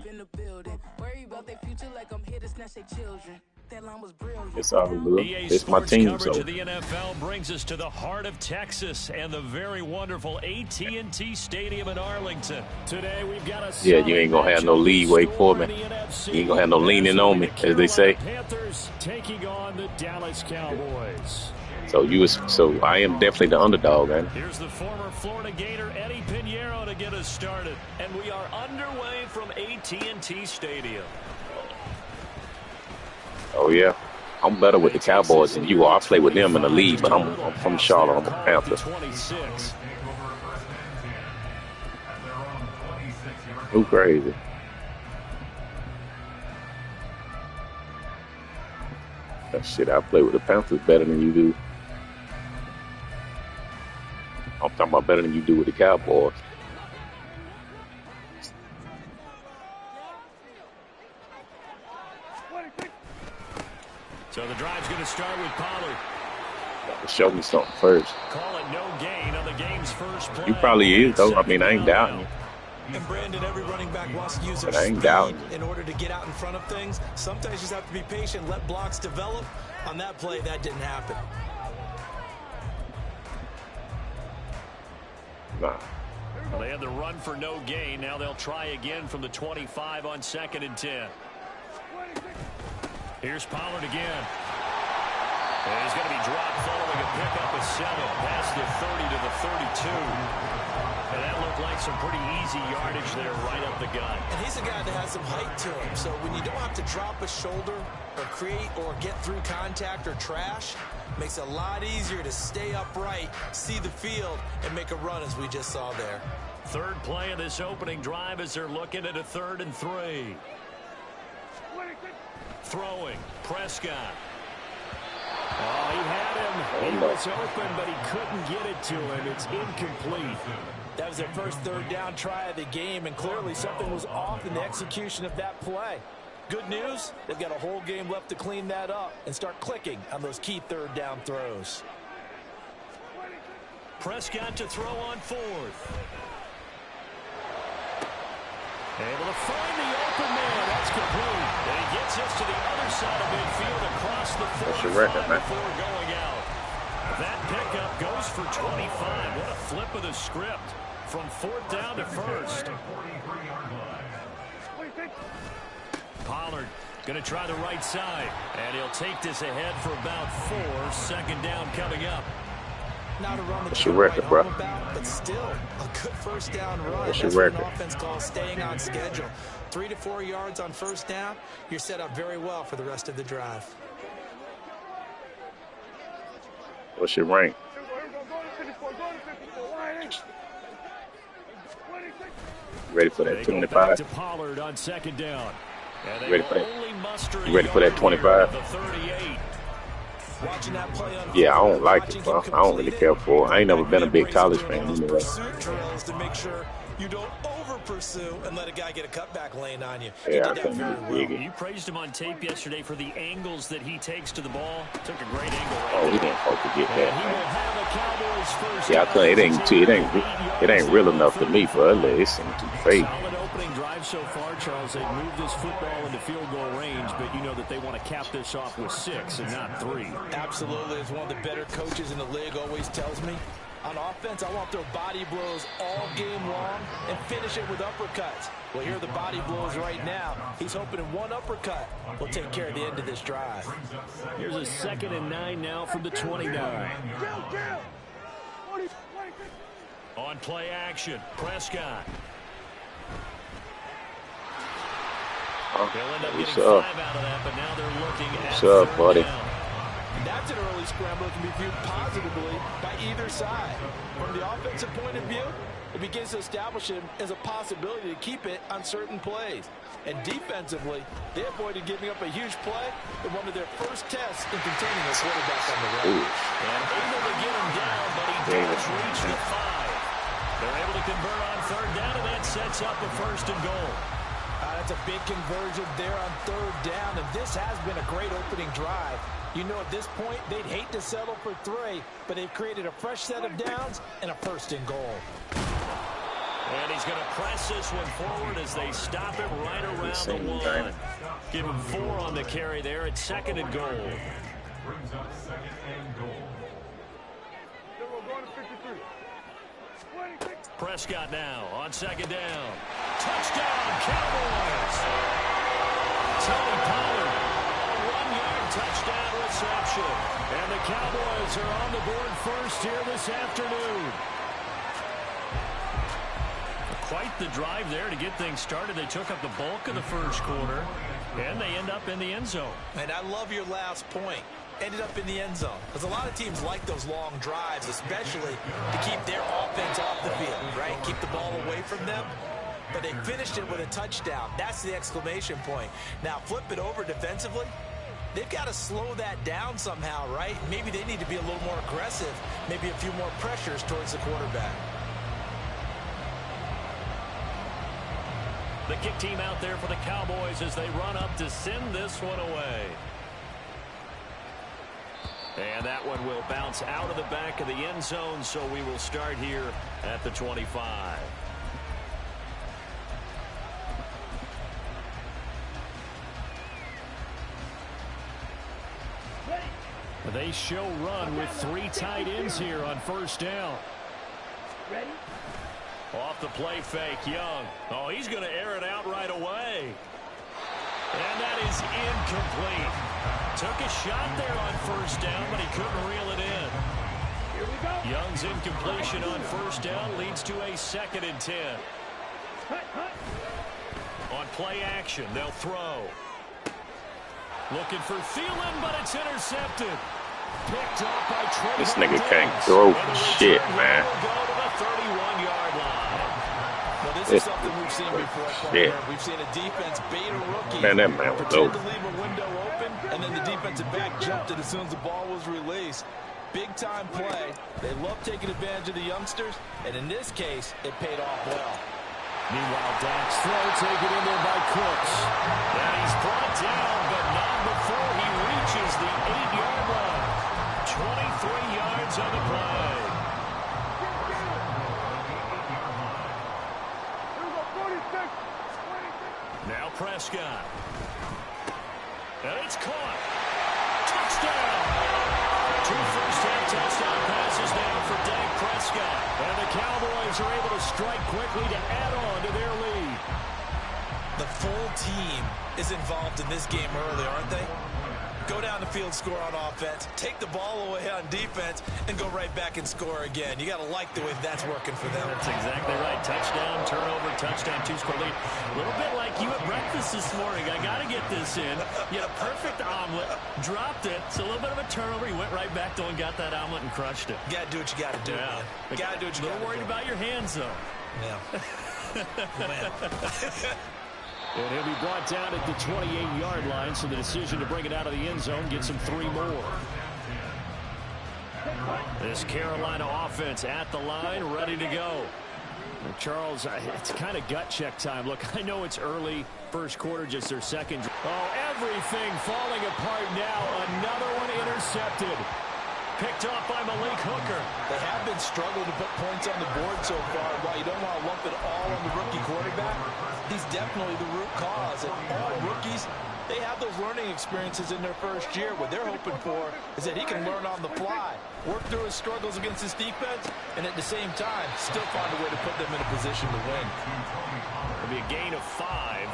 It's all good. It's my team, coverage so. of the NFL brings us to the heart of Texas and the very wonderful AT&T Stadium in Arlington. Today we've got a Yeah, you ain't gonna have no leeway for me. You ain't gonna have no leaning on me, as they say. Panthers taking on the Dallas Cowboys. So I am definitely the underdog, man. Here's the former Florida Gator Eddie Pinheiro to get us started, and we are underway from AT&T Stadium. Oh yeah, I'm better with the Cowboys than you are. I play with them in the league, but I'm from Charlotte. I'm a Panther. 26. Who crazy? Shit, I play with the Panthers better than you do. I'm talking about better than you do with the Cowboys. So the drive's going to start with Pollard. Show me something first. Call it no gain on the game's first play. You probably is, though. I mean, I ain't doubting you. And Brandon, every running back wants to use their But I ain't speed doubting. in order to get out in front of things. Sometimes you just have to be patient, let blocks develop. On that play, that didn't happen. Nah. Well, they had the run for no gain. Now they'll try again from the 25 on 2nd and 10. Here's Pollard again. And he's going to be dropped following a pickup of 7 past the 30 to the 32. And that looked like some pretty easy yardage there right up the gut. And he's a guy that has some height to him. So when you don't have to drop a shoulder or create or get through contact or trash, makes it a lot easier to stay upright, see the field, and make a run as we just saw there. Third play of this opening drive as they're looking at a 3rd and 3. Throwing, Prescott. Oh, he had him. He was open, but he couldn't get it to him. It's incomplete. That was their first 3rd down try of the game, and clearly something was off in the execution of that play. Good news, they've got a whole game left to clean that up and start clicking on those key 3rd down throws. Prescott to throw on 4th. Able to find the open man. That's complete. And he gets us to the other side of midfield across the 45 before going out. That pickup goes for 25. What a flip of the script from 4th down to 1st. Pollard going to try the right side. And he'll take this ahead for about 4. 2nd down coming up. Not a run that What's your record, bro? But still, a good 1st down run. What's your That's what record? an offense calls staying on schedule. 3 to 4 yards on 1st down. You're set up very well for the rest of the drive. What's your rank? Ready for that 25? To Pollard on 2nd down. You ready for that? You ready for that 25? Watching that play unfold, Yeah, I don't like it, bro. I don't really care for it. I ain't never been a big college fan. You know. Pursuit drills to make sure you don't over-pursue and let a guy get a cutback lane on you. Yeah, I couldn't dig it. You praised him on tape yesterday for the angles that he takes to the ball. Took a great angle. Oh, he didn't hope to get He will that. have a Cowboys first. Yeah, I couldn't. It ain't real enough to me, bro. It seems too fake. Solid opening drive so far, Charles. They moved this football into field goal range, but you know that they want to cap this off with 6 and not 3. Absolutely. As one of the better coaches in the league always tells me, on offense, I want their body blows all game long and finish it with uppercuts. Well, here are the body blows right now. He's hoping in one uppercut will take care of the end of this drive. Here's a 2nd and 9 now from the 29. On play action, Prescott. They'll end up getting 5 out of that, but now they're looking at What's up, buddy? down. That's an early scramble that can be viewed positively by either side. From the offensive point of view, it begins to establish him as a possibility to keep it on certain plays. And defensively, they avoided giving up a huge play in one of their first tests in containing a quarterback on the run. And able to get him down, but he does reach the 5. They're able to convert on 3rd down, and that sets up a 1st and goal. That's a big conversion there on 3rd down, and this has been a great opening drive. You know, at this point, they'd hate to settle for 3, but they've created a fresh set of downs and a 1st and goal. And he's going to press this one forward as they stop it right around the 1. Give him 4 on the carry there at 2nd and goal. Brings up 2nd and goal. Prescott now on 2nd down. Touchdown, Cowboys! Tony Pollard, a 1-yard touchdown reception. And the Cowboys are on the board first here this afternoon. Quite the drive there to get things started. They took up the bulk of the first quarter, and they end up in the end zone. And I love your last point. Ended up in the end zone. Because a lot of teams like those long drives, especially to keep their offense off the field, right? Keep the ball away from them. But they finished it with a touchdown. That's the exclamation point. Now flip it over defensively. they've got to slow that down somehow, right? Maybe they need to be a little more aggressive, maybe a few more pressures towards the quarterback. The kick team out there for the Cowboys as they run up to send this one away. And that one will bounce out of the back of the end zone, so we will start here at the 25. They show run with 3 tight ends here on first down. Ready? Off the play fake, Young. Oh, he's going to air it out right away. And that is incomplete. Took a shot there on first down, but he couldn't reel it in. Here we go. Young's incompletion on first down leads to a 2nd and 10. On play action, they'll throw. Looking for Thielen, but it's intercepted. Picked up by Trey. This nigga can't throw shit, man. Go to the 31-yard line. Well, this is something we've seen before. Shit. We've seen a defense bait a rookie. Man, that man was pretend open. to leave a window open, and then the defensive back jumped it as soon as the ball was released. Big-time play. They love taking advantage of the youngsters, and in this case, it paid off well. Meanwhile, Dak's throw taken in there by Cooks. And he's brought down, but not before he reaches the 8-yard line. 23 yards on the play. Now Prescott. And it's caught. Touchdown. 2 first-half touchdown passes now for Dak Prescott. And the Cowboys are able to strike quickly to add on to their lead. The full team is involved in this game early, aren't they? Go down the field, score on offense, take the ball away on defense, and go right back and score again. You got to like the way that's working for them. That's exactly right. Touchdown, turnover, touchdown, 2-score lead. A little bit like you at breakfast this morning. I got to get this in. You had a perfect omelet, dropped it. It's a little bit of a turnover. You went right back though and got that omelet and crushed it. You got to do what you got to do, man. You got to do what you got to do. A little worried about your hands, though. Yeah. And he'll be brought down at the 28-yard line, so the decision to bring it out of the end zone gets him 3 more. This Carolina offense at the line, ready to go. Charles, it's kind of gut check time. Look, I know it's early, first quarter, just their second. Oh, everything falling apart now. Another one intercepted. Picked off by Malik Hooker. They have been struggling to put points on the board so far. While you don't want to lump it all on the rookie quarterback, he's definitely the root cause. And all rookies, they have those learning experiences in their first year. What they're hoping for is that he can learn on the fly, work through his struggles against his defense, and at the same time, still find a way to put them in a position to win. It'll be a gain of 5,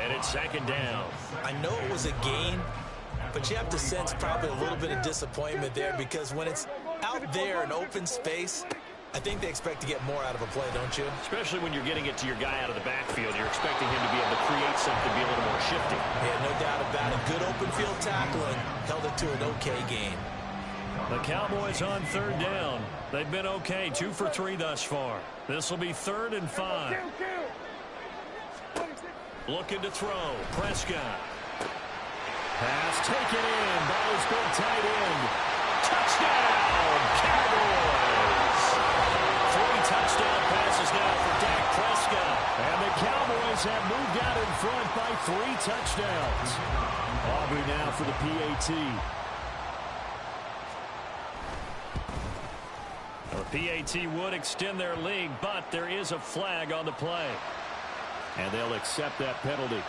and it's 2nd down. I know it was a gain, but you have to sense probably a little bit of disappointment there, because when it's out there in open space, I think they expect to get more out of a play, don't you? Especially when you're getting it to your guy out of the backfield. You're expecting him to be able to create something, be a little more shifty. Yeah, no doubt about it. Good open field tackling held it to an okay gain. The Cowboys on 3rd down. They've been okay, 2 for 3 thus far. This will be 3rd and 5. Looking to throw. Prescott. Pass taken in by his big tight end. Touchdown, Cowboys! 3 touchdown passes now for Dak Prescott. And the Cowboys have moved out in front by 3 touchdowns. Aubrey now for the PAT. The PAT would extend their lead, but there is a flag on the play. And they'll accept that penalty.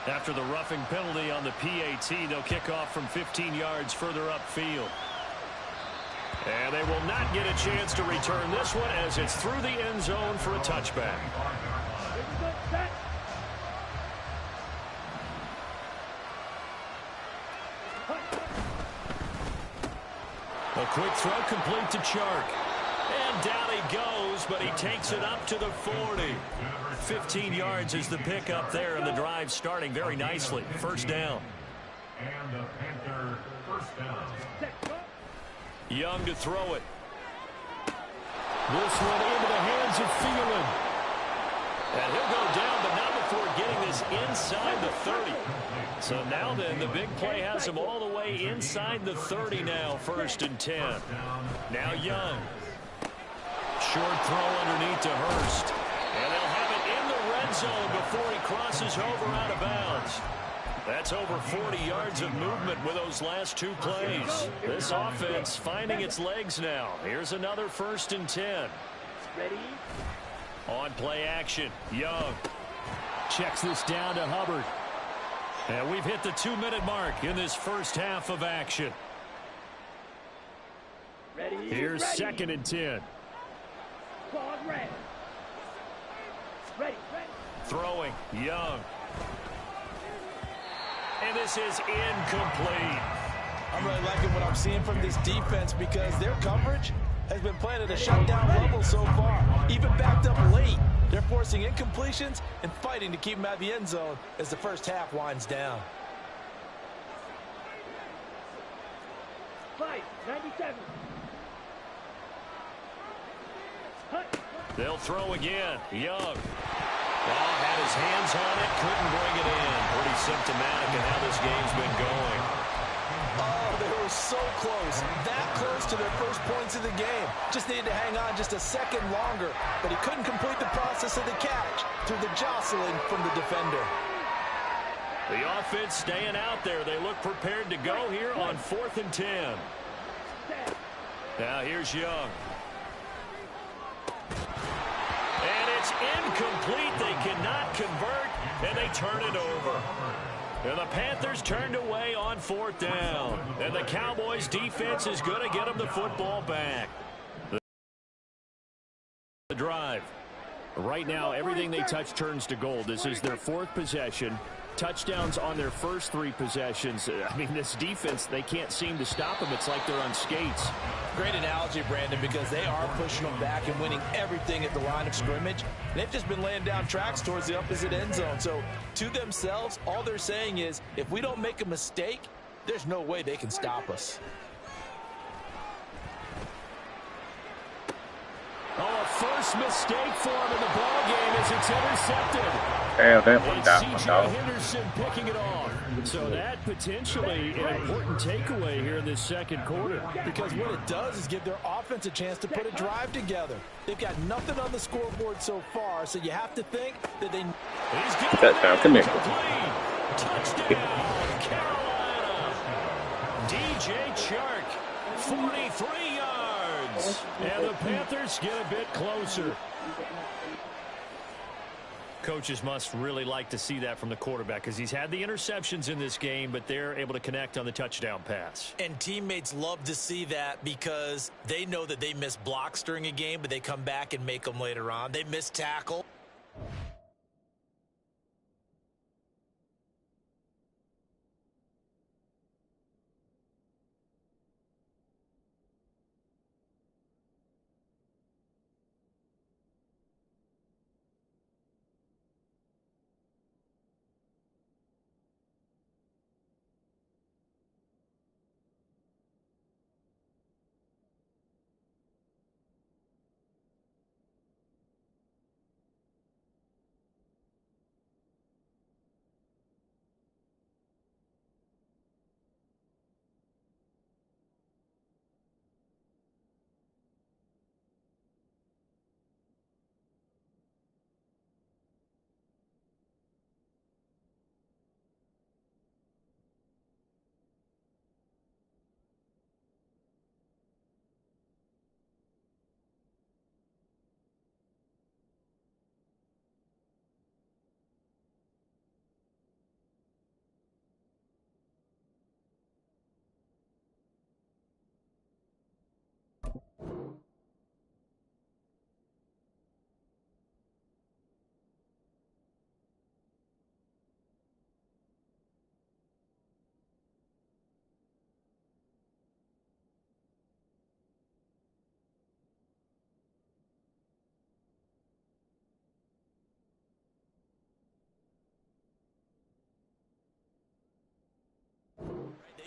After the roughing penalty on the PAT, they'll kick off from 15 yards further upfield. And they will not get a chance to return this one as it's through the end zone for a touchback. A quick throw complete to Chark. And down he goes, but he takes it up to the 40. 15 yards is the pickup there, and the drive starting very nicely. 1st down. And the Panther first down. Young to throw it. This one into the hands of Thielen. And he'll go down, but not before getting this inside the 30. So now then, the big play has him all the way inside the 30 now, 1st and 10. Now Young. Short throw underneath to Hurst. And they'll have it in the red zone before he crosses over out of bounds. That's over 40 yards of movement with those last 2 plays. This offense finding its legs now. Here's another 1st and 10. Ready? On play action, Young checks this down to Hubbard. And we've hit the 2-minute mark in this first half of action. Ready? Here's 2nd and 10. Claude red. Ready. Throwing, Young. And this is incomplete. I'm really liking what I'm seeing from this defense because their coverage has been playing at a shutdown level so far. Even backed up late. They're forcing incompletions and fighting to keep them out of the end zone as the first half winds down. 5-97. They'll throw again. Young. Had his hands on it, couldn't bring it in. Pretty symptomatic of how this game's been going. Oh, they were so close. That close to their first points of the game. Just needed to hang on just a second longer, but he couldn't complete the process of the catch through the jostling from the defender. The offense staying out there. They look prepared to go here on 4th and 10. Now here's Young. And it's incomplete. They cannot convert, and they turn it over. And the Panthers turned away on 4th down. And the Cowboys defense is going to get them the football back. The drive. Right now, everything they touch turns to gold. This is their 4th possession. Touchdowns on their first 3 possessions. I mean, this defense, they can't seem to stop them. It's like they're on skates. Great analogy, Brandon, because they are pushing them back and winning everything at the line of scrimmage. They've just been laying down tracks towards the opposite end zone. So, to themselves, all they're saying is, if we don't make a mistake, there's no way they can stop us. Oh, a first mistake for him in the ball game as it's intercepted. Damn, that one And got one, C.J. dog. Henderson picking it off. So that potentially an important takeaway here in this second quarter. Because what it does is give their offense a chance to put a drive together. They've got nothing on the scoreboard so far, so you have to think that they... He's got Touchdown, come here. Touchdown, Carolina. DJ Chark, 43 yards. And the Panthers get a bit closer. Coaches must really like to see that from the quarterback because he's had the interceptions in this game, but they're able to connect on the touchdown pass. And teammates love to see that because they know that they miss blocks during a game, but they come back and make them later on. They miss tackle.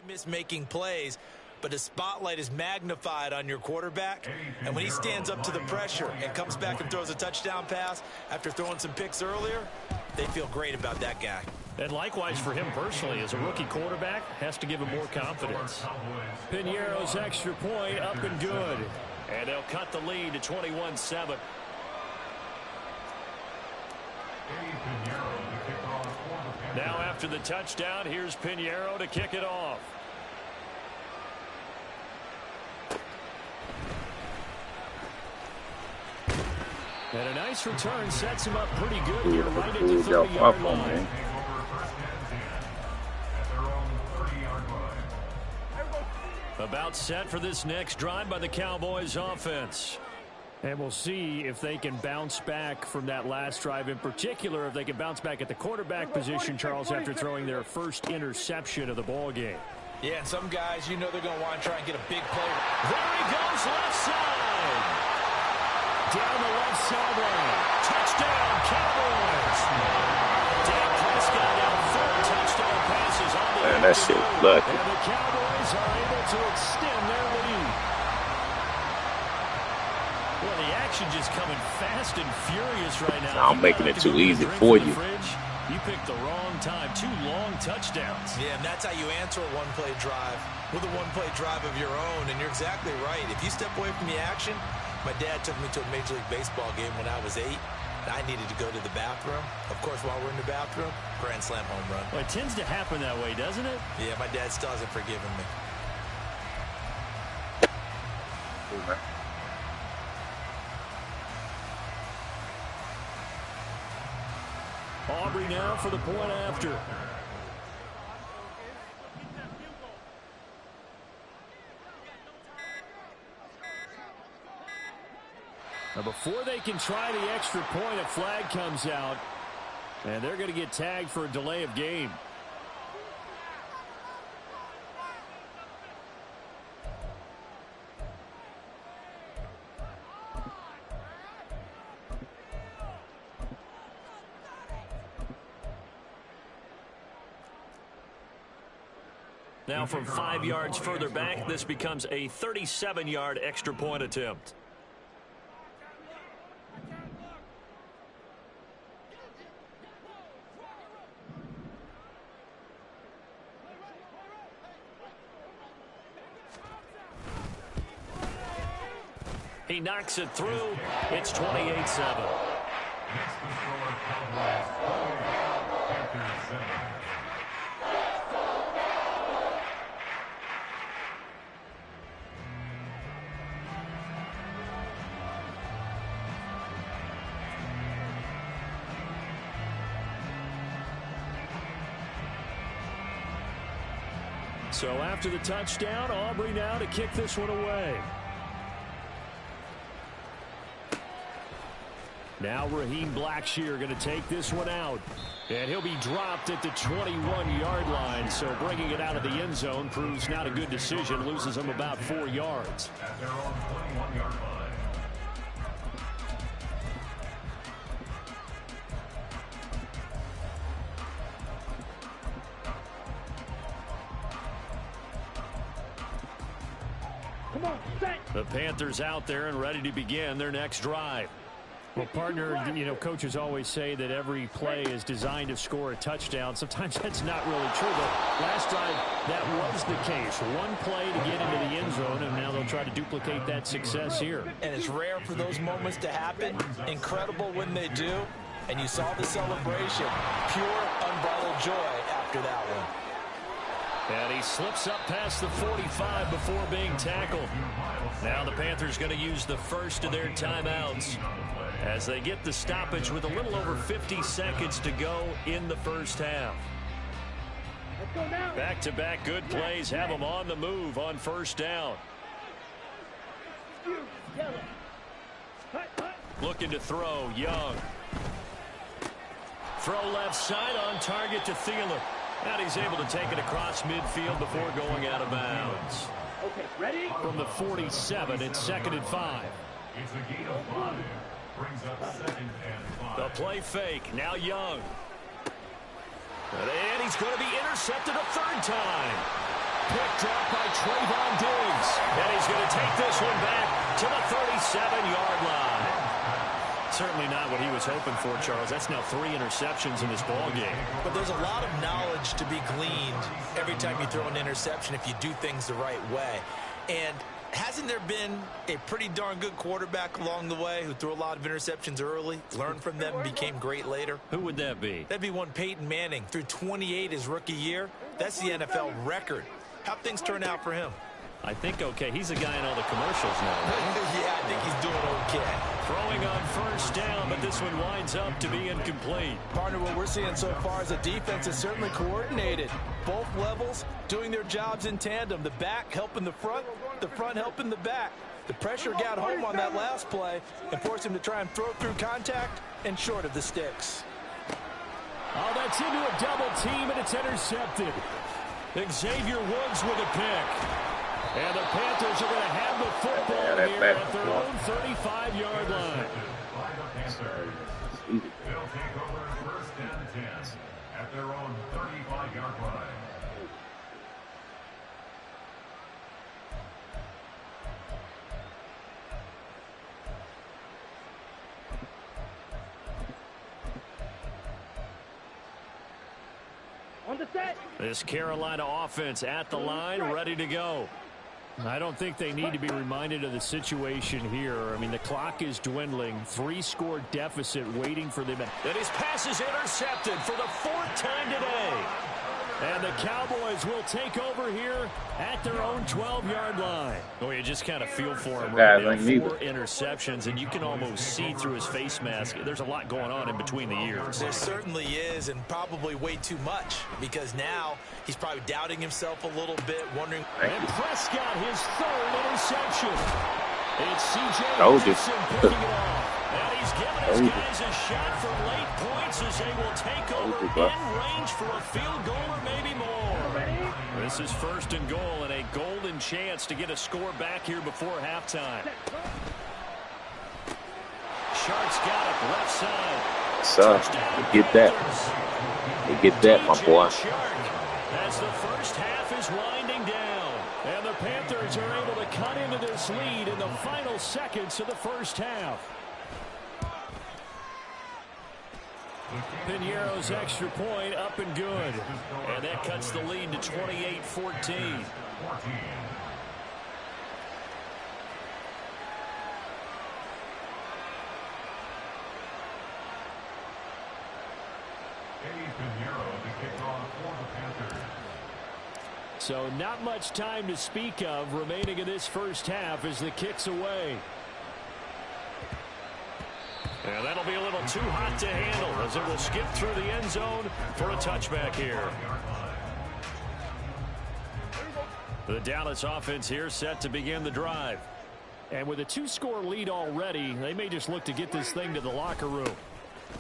miss making plays, but the spotlight is magnified on your quarterback. And when he stands up to the pressure and comes back and throws a touchdown pass after throwing some picks earlier, they feel great about that guy. And likewise for him personally, as a rookie quarterback, has to give him more confidence. Piñeiro's extra point up and good. And they'll cut the lead to 21-7. Now after the touchdown, here's Piñeiro to kick it off. And a nice return sets him up pretty good here right at the 30-yard line. About set for this next drive by the Cowboys offense. And we'll see if they can bounce back from that last drive, in particular if they can bounce back at the quarterback position, Charles, after throwing their first interception of the ball game. Yeah, and some guys, you know they're going to want to try and get a big play. There he goes, left side. Down the left sideline. Touchdown, Cowboys. Dak Prescott out 4 touchdown passes on the Man, that shit lucky. And the Cowboys are able to extend their lead. Well, the action just coming fast and furious right now. I'm making it too easy for you. You picked the wrong time. 2 long touchdowns. Yeah, and that's how you answer a one-play drive with a one-play drive of your own. And you're exactly right. If you step away from the action, my dad took me to a Major League Baseball game when I was 8. And I needed to go to the bathroom. Of course, while we're in the bathroom, grand slam home run. Well, it tends to happen that way, doesn't it? Yeah, my dad still hasn't forgiven me. Cool, man. Aubrey now for the point after. Now before they can try the extra point, a flag comes out, and they're going to get tagged for a delay of game. Now from 5 yards further back, this becomes a 37-yard extra point attempt. He knocks it through. It's 28-7. So after the touchdown, Aubrey now to kick this one away. Now Raheem Blackshear going to take this one out. And he'll be dropped at the 21-yard line. So bringing it out of the end zone proves not a good decision. Loses him about 4 yards. At their own 21-yard line. Come on, set. The Panthers out there and ready to begin their next drive. Well, partner, you know, coaches always say that every play is designed to score a touchdown. Sometimes that's not really true, but last drive, that was the case. One play to get into the end zone, and now they'll try to duplicate that success here. And it's rare for those moments to happen. Incredible when they do. And you saw the celebration. Pure, unbridled joy after that one. And he slips up past the 45 before being tackled. Now the Panthers going to use the first of their timeouts as they get the stoppage with a little over 50 seconds to go in the first half. Back-to-back good plays have them on the move on first down. Looking to throw, YungG. Throw left side on target to Thielen. And he's able to take it across midfield before going out of bounds. Okay, ready? From the 47, it's 2nd and 5. It's a gain of 5. Brings up 2nd and 5. The play fake. Now YungG. And he's going to be intercepted a third time. pick drop by Trayvon Diggs. And he's going to take this one back to the 37-yard line. Certainly not what he was hoping for, Charles. That's now 3 interceptions in this ball game. But there's a lot of knowledge to be gleaned every time you throw an interception if you do things the right way. And hasn't there been a pretty darn good quarterback along the way who threw a lot of interceptions early, learned from them, and became great later? Who would that be? That'd be one Peyton Manning. Threw 28 his rookie year. That's the NFL record. How'd things turn out for him? I think okay. He's a guy in all the commercials now. Right? Yeah, I think he's doing okay. Throwing on first down, but this one winds up to be incomplete. Partner, what we're seeing so far is the defense is certainly coordinated. Both levels doing their jobs in tandem. The back helping the front helping the back. The pressure got home on that last play and forced him to try and throw through contact and short of the sticks. Oh, that's into a double team, and it's intercepted. Xavier Woods with a pick. And the Panthers are going to have the football here at their own 35-yard line. They'll take over first and 10 at their own 35-yard line. On the set. This Carolina offense at the line, ready to go. I don't think they need to be reminded of the situation here. I mean, the clock is dwindling. 3-score deficit waiting for them. And his pass is intercepted for the 4th time today. And the Cowboys will take over here at their own 12-yard line. Oh, you just kind of feel for him right now. 4 interceptions, and you can almost see through his face mask. There's a lot going on in between the ears. There certainly is, and probably way too much, because now he's probably doubting himself a little bit, wondering. And Prescott, his 3rd interception. It's C.J. Anderson picking it off. And he's giving his guys a shot for late points as they will take over in range for a field goal or maybe more. This is 1st and goal and a golden chance to get a score back here before halftime. Sharks got it left side. Son, you get that. You get that, my boy. As the first half is winding down. And the Panthers are able to cut into this lead in the final seconds of the first half. Piñeiro's extra point up and good. And that cuts the lead to 28-14. So not much time to speak of remaining in this first half as the kick's away. And that'll be a little too hot to handle as it will skip through the end zone for a touchback here. The Dallas offense here set to begin the drive. And with a 2-score lead already, they may just look to get this thing to the locker room.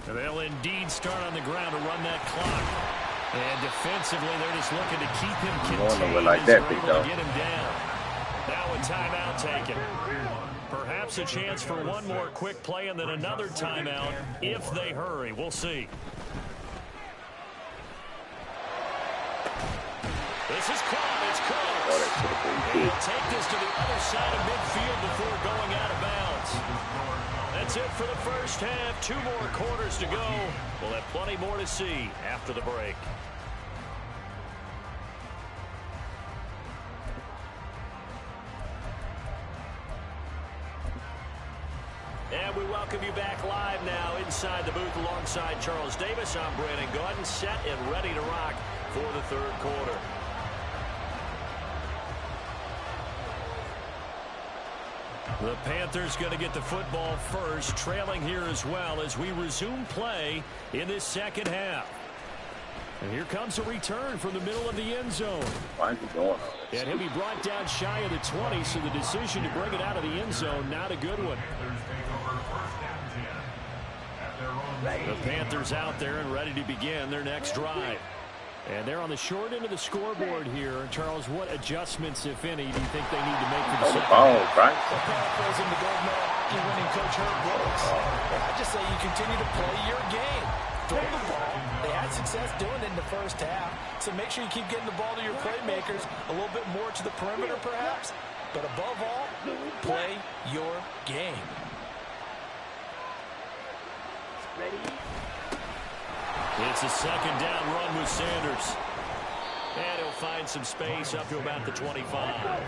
And they'll indeed start on the ground to run that clock. And defensively, they're just looking to keep him contained like as that, they're able to get him down. Now a timeout taken. Perhaps a chance for one more quick play and then another timeout if they hurry. We'll see. This is caught. It's close. He'll take this to the other side of midfield before going out of bounds. That's it for the first half. 2 more quarters to go. We'll have plenty more to see after the break. And we welcome you back live now inside the booth alongside Charles Davis. I'm Brandon Gaudin, set and ready to rock for the 3rd quarter. The Panthers going to get the football first, trailing here as well as we resume play in this second half. And here comes a return from the middle of the end zone. Why is he going? And he'll be brought down shy of the 20, so the decision to bring it out of the end zone, not a good one. The Panthers out there and ready to begin their next drive. And they're on the short end of the scoreboard here. Charles, what adjustments, if any, do you think they need to make for the second half? Right? Paraphrasing the gold medal hockey winning coach Herb Brooks. I just say you continue to play your game. Throw the ball. They have had success doing it in the first half, so make sure you keep getting the ball to your playmakers, a little bit more to the perimeter perhaps, but above all, play your game. It's a second down run with Sanders. And he'll find some space up to about the 25.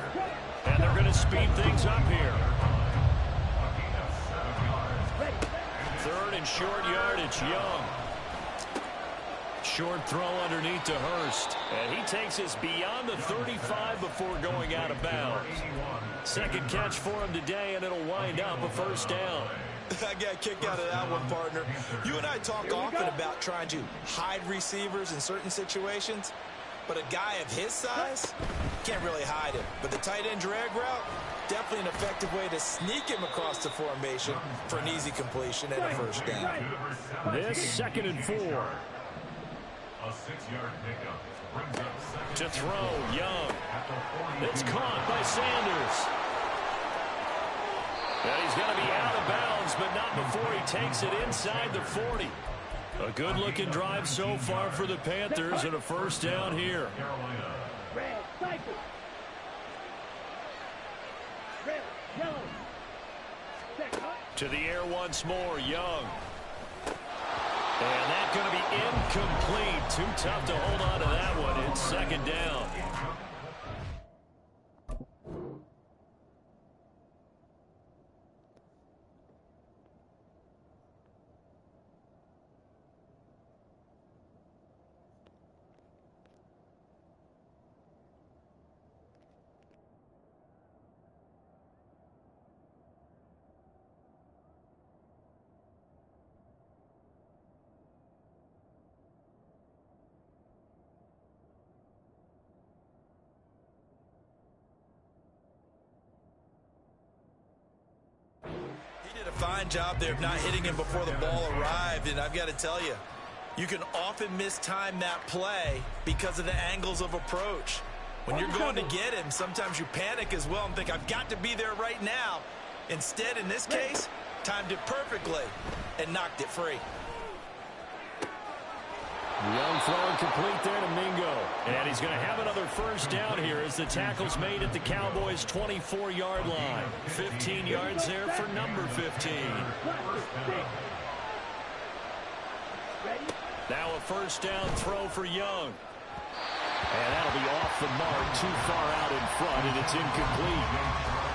And they're going to speed things up here. Third and short yardage, Young. Short throw underneath to Hurst. And he takes us beyond the 35 before going out of bounds. Second catch for him today, and it'll wind up a first down. I got a kick out of that one, partner. You and I talk often about trying to hide receivers in certain situations, but a guy of his size can't really hide him. But the tight end drag route, definitely an effective way to sneak him across the formation for an easy completion and a first down. This 2nd and 4. A 6-yard pickup brings up second. To throw, Young. It's caught by Sanders. And he's going to be out of bounds, but not before he takes it inside the 40. A good-looking drive so far for the Panthers, and a first down here. To the air once more, Young. And that's going to be incomplete. Too tough to hold on to that one. It's second down. Fine job there of not hitting him before the ball arrived, and I've got to tell you, you can often mistime that play because of the angles of approach. When you're going to get him, sometimes you panic as well and think, I've got to be there right now. Instead, in this case, timed it perfectly and knocked it free. Young throwing complete there to Mingo. And he's going to have another first down here as the tackle's made at the Cowboys' 24-yard line. 15 yards there for number 15. Now a first down throw for Young. And that'll be off the mark, too far out in front, and it's incomplete.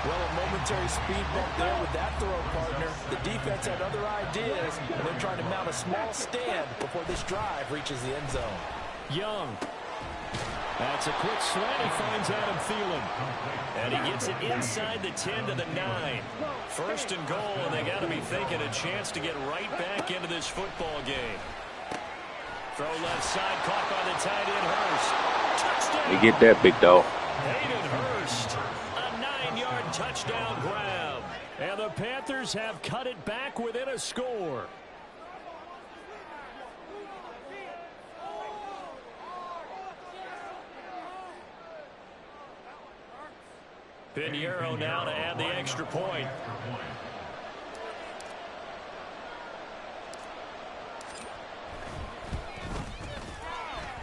Well, a momentary speed bump there with that throw, partner. The defense had other ideas, and they're trying to mount a small stand before this drive reaches the end zone. Young. That's a quick slant. He finds Adam Thielen. And he gets it inside the 10 to the 9. First and goal, and they got to be thinking a chance to get right back into this football game. Throw left side, caught by the tight end, Hurst. Touchdown. You get that, big dog. Hayden Hurst. A 9-yard touchdown grab. And the Panthers have cut it back within a score. Pinheiro now to add the extra point.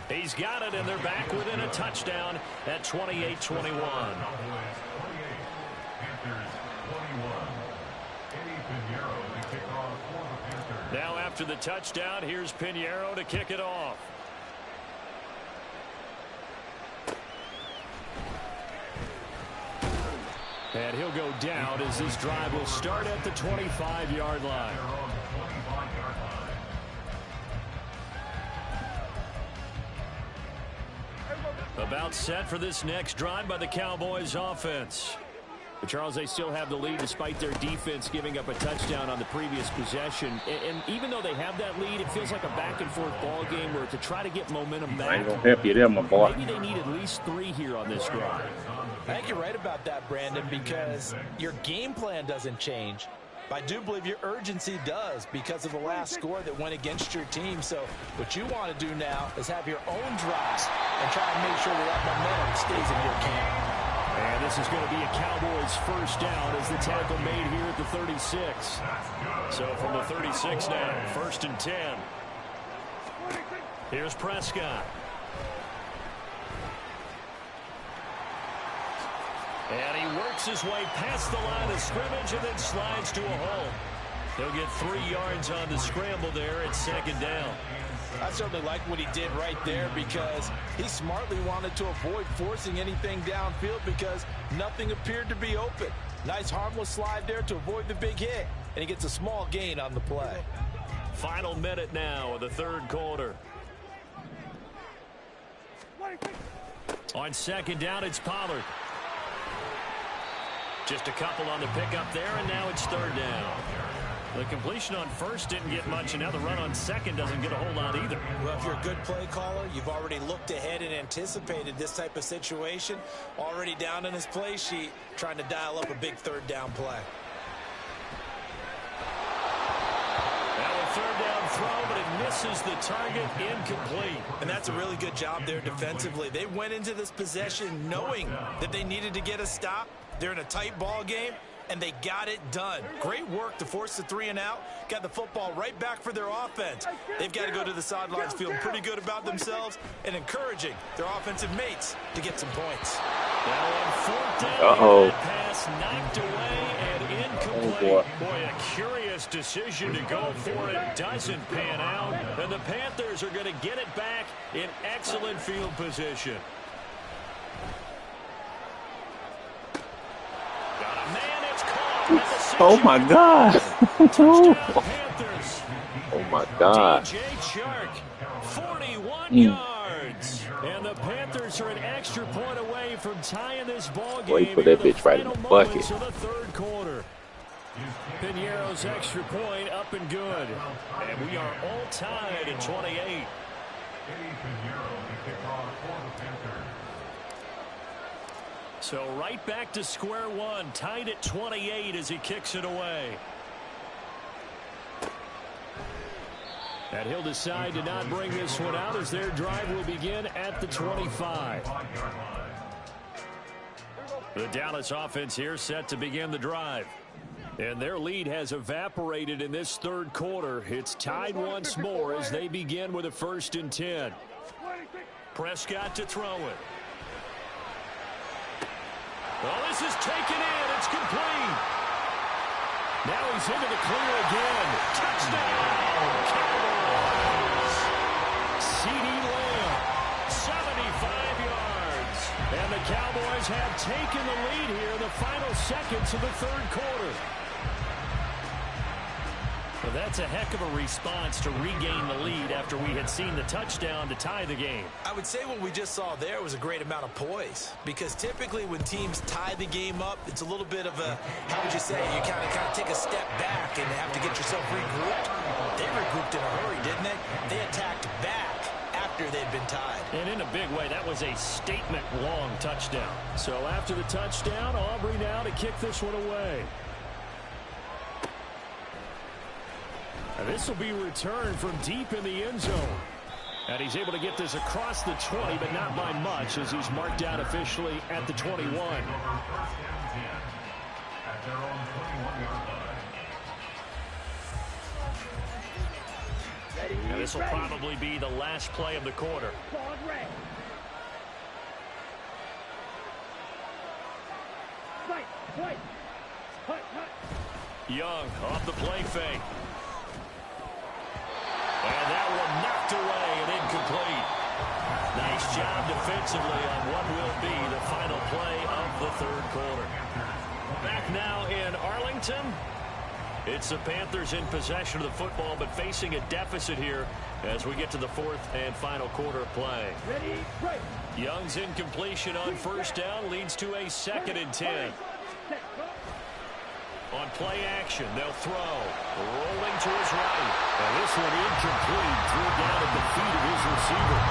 He's got it, and they're back within a touchdown at 28-21. Now after the touchdown, here's Pinheiro to kick it off. And he'll go down as this drive will start at the 25-yard line. About set for this next drive by the Cowboys offense. But Charles, they still have the lead despite their defense giving up a touchdown on the previous possession. And even though they have that lead, it feels like a back-and-forth ball game where to try to get momentum back. I ain't gonna help you there, my boy. Maybe they need at least 3 here on this drive. I think you're right about that, Brandon, because your game plan doesn't change. But I do believe your urgency does because of the last score that went against your team. So what you want to do now is have your own drives and try and make sure that momentum stays in your camp. And this is going to be a Cowboys first down as the tackle made here at the 36. So from the 36 now, 1st and 10. Here's Prescott. And he works his way past the line of scrimmage and then slides to a hole. He'll get 3 yards on the scramble there at second down. I certainly like what he did right there because he smartly wanted to avoid forcing anything downfield because nothing appeared to be open. Nice harmless slide there to avoid the big hit, and he gets a small gain on the play. Final minute now of the third quarter. On second down, it's Pollard. Just a couple on the pickup there, and now it's third down. The completion on first didn't get much, and now the run on second doesn't get a whole lot either. Well, if you're a good play caller, you've already looked ahead and anticipated this type of situation. Already down in his play sheet, trying to dial up a big third down play. Now a third down throw, but it misses the target, incomplete. And that's a really good job there defensively. They went into this possession knowing that they needed to get a stop. They're in a tight ball game, and they got it done. Great work to force the 3 and out. Got the football right back for their offense. They've got to go to the sidelines feeling pretty good about themselves and encouraging their offensive mates to get some points. Now on fourth down, that pass knocked away and incomplete. Boy, a curious decision to go for it. Doesn't pan out, and the Panthers are going to get it back in excellent field position. Oh my God. Oh my God. DJ Chark, 41 yards. And the Panthers are an extra point away from tying this ball game. Wait for that bitch right in the bucket. Of the third quarter. Piñeiro's extra point up and good. And we are all tied at 28. So right back to square one, tied at 28 as he kicks it away. And he'll decide to not bring this one out as their drive will begin at the 25. The Dallas offense here set to begin the drive. And their lead has evaporated in this third quarter. It's tied once more as they begin with a 1st and 10. Prescott to throw it. Well, this is taken in. It's complete. Now he's into the clear again. Touchdown, Cowboys. C.D. Lamb, 75 yards. And the Cowboys have taken the lead here in the final seconds of the third quarter. Well, that's a heck of a response to regain the lead after we had seen the touchdown to tie the game. I would say what we just saw there was a great amount of poise, because typically when teams tie the game up, it's a little bit of a, how would you say, you kind of take a step back and have to get yourself regrouped. They regrouped in a hurry, didn't they? They attacked back after they'd been tied. And in a big way, that was a statement-long touchdown. So after the touchdown, Aubrey now to kick this one away. This will be returned from deep in the end zone. And he's able to get this across the 20, but not by much, as he's marked out officially at the 21. And this will probably be the last play of the quarter. Young off the play fake. And that one knocked away and incomplete. Nice job defensively on what will be the final play of the third quarter. Back now in Arlington. It's the Panthers in possession of the football, but facing a deficit here as we get to the fourth and final quarter of play. Young's incompletion on first down leads to a 2nd and 10. On play action, they'll throw. Rolling to his right. And this one incomplete. Threw down at the feet of his receiver.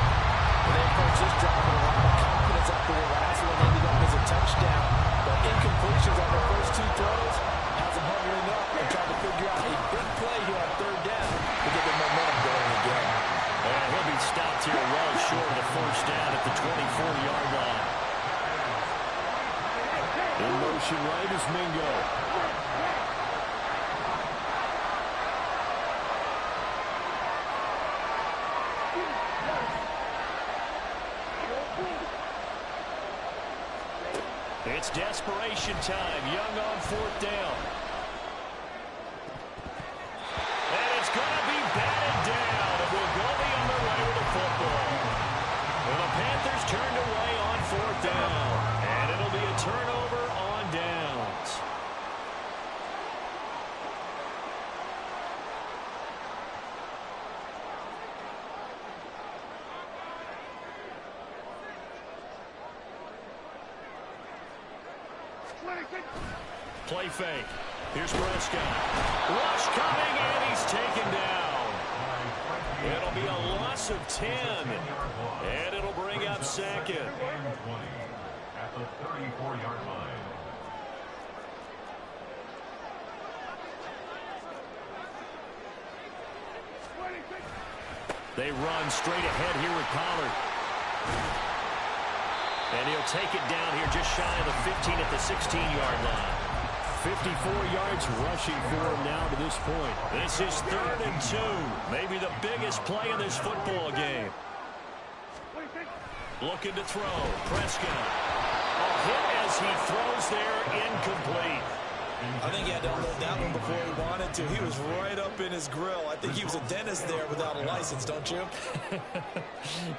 And they approach this drive with a lot of confidence after the last one ended up as a touchdown. But incompletions on their first 2 throws has them hovering up and trying to figure out a big play here on third down to get their momentum going again. And he'll be stopped here well short of the first down at the 24-yard line. In motion right is Mingo. It's desperation time. Young on 4th down. And it's going to be batted down. It will go the other way with the football. Well, the Panthers turned away on 4th down. And it'll be a turnover on downs. Play fake. Here's Prescott. Rush coming, and he's taken down. It'll be a loss of 10. And it'll bring up second. At the 34-yard line. They run straight ahead here with Pollard. And he'll take it down here just shy of the 15 at the 16-yard line. 54 yards rushing for him now to this point. This is 3rd and 2. Maybe the biggest play in this football game. Looking to throw. Prescott. A hit as he throws there, incomplete. I think he had to unload that one before he wanted to. He was right up in his grill. I think he was a dentist there without a license, don't you?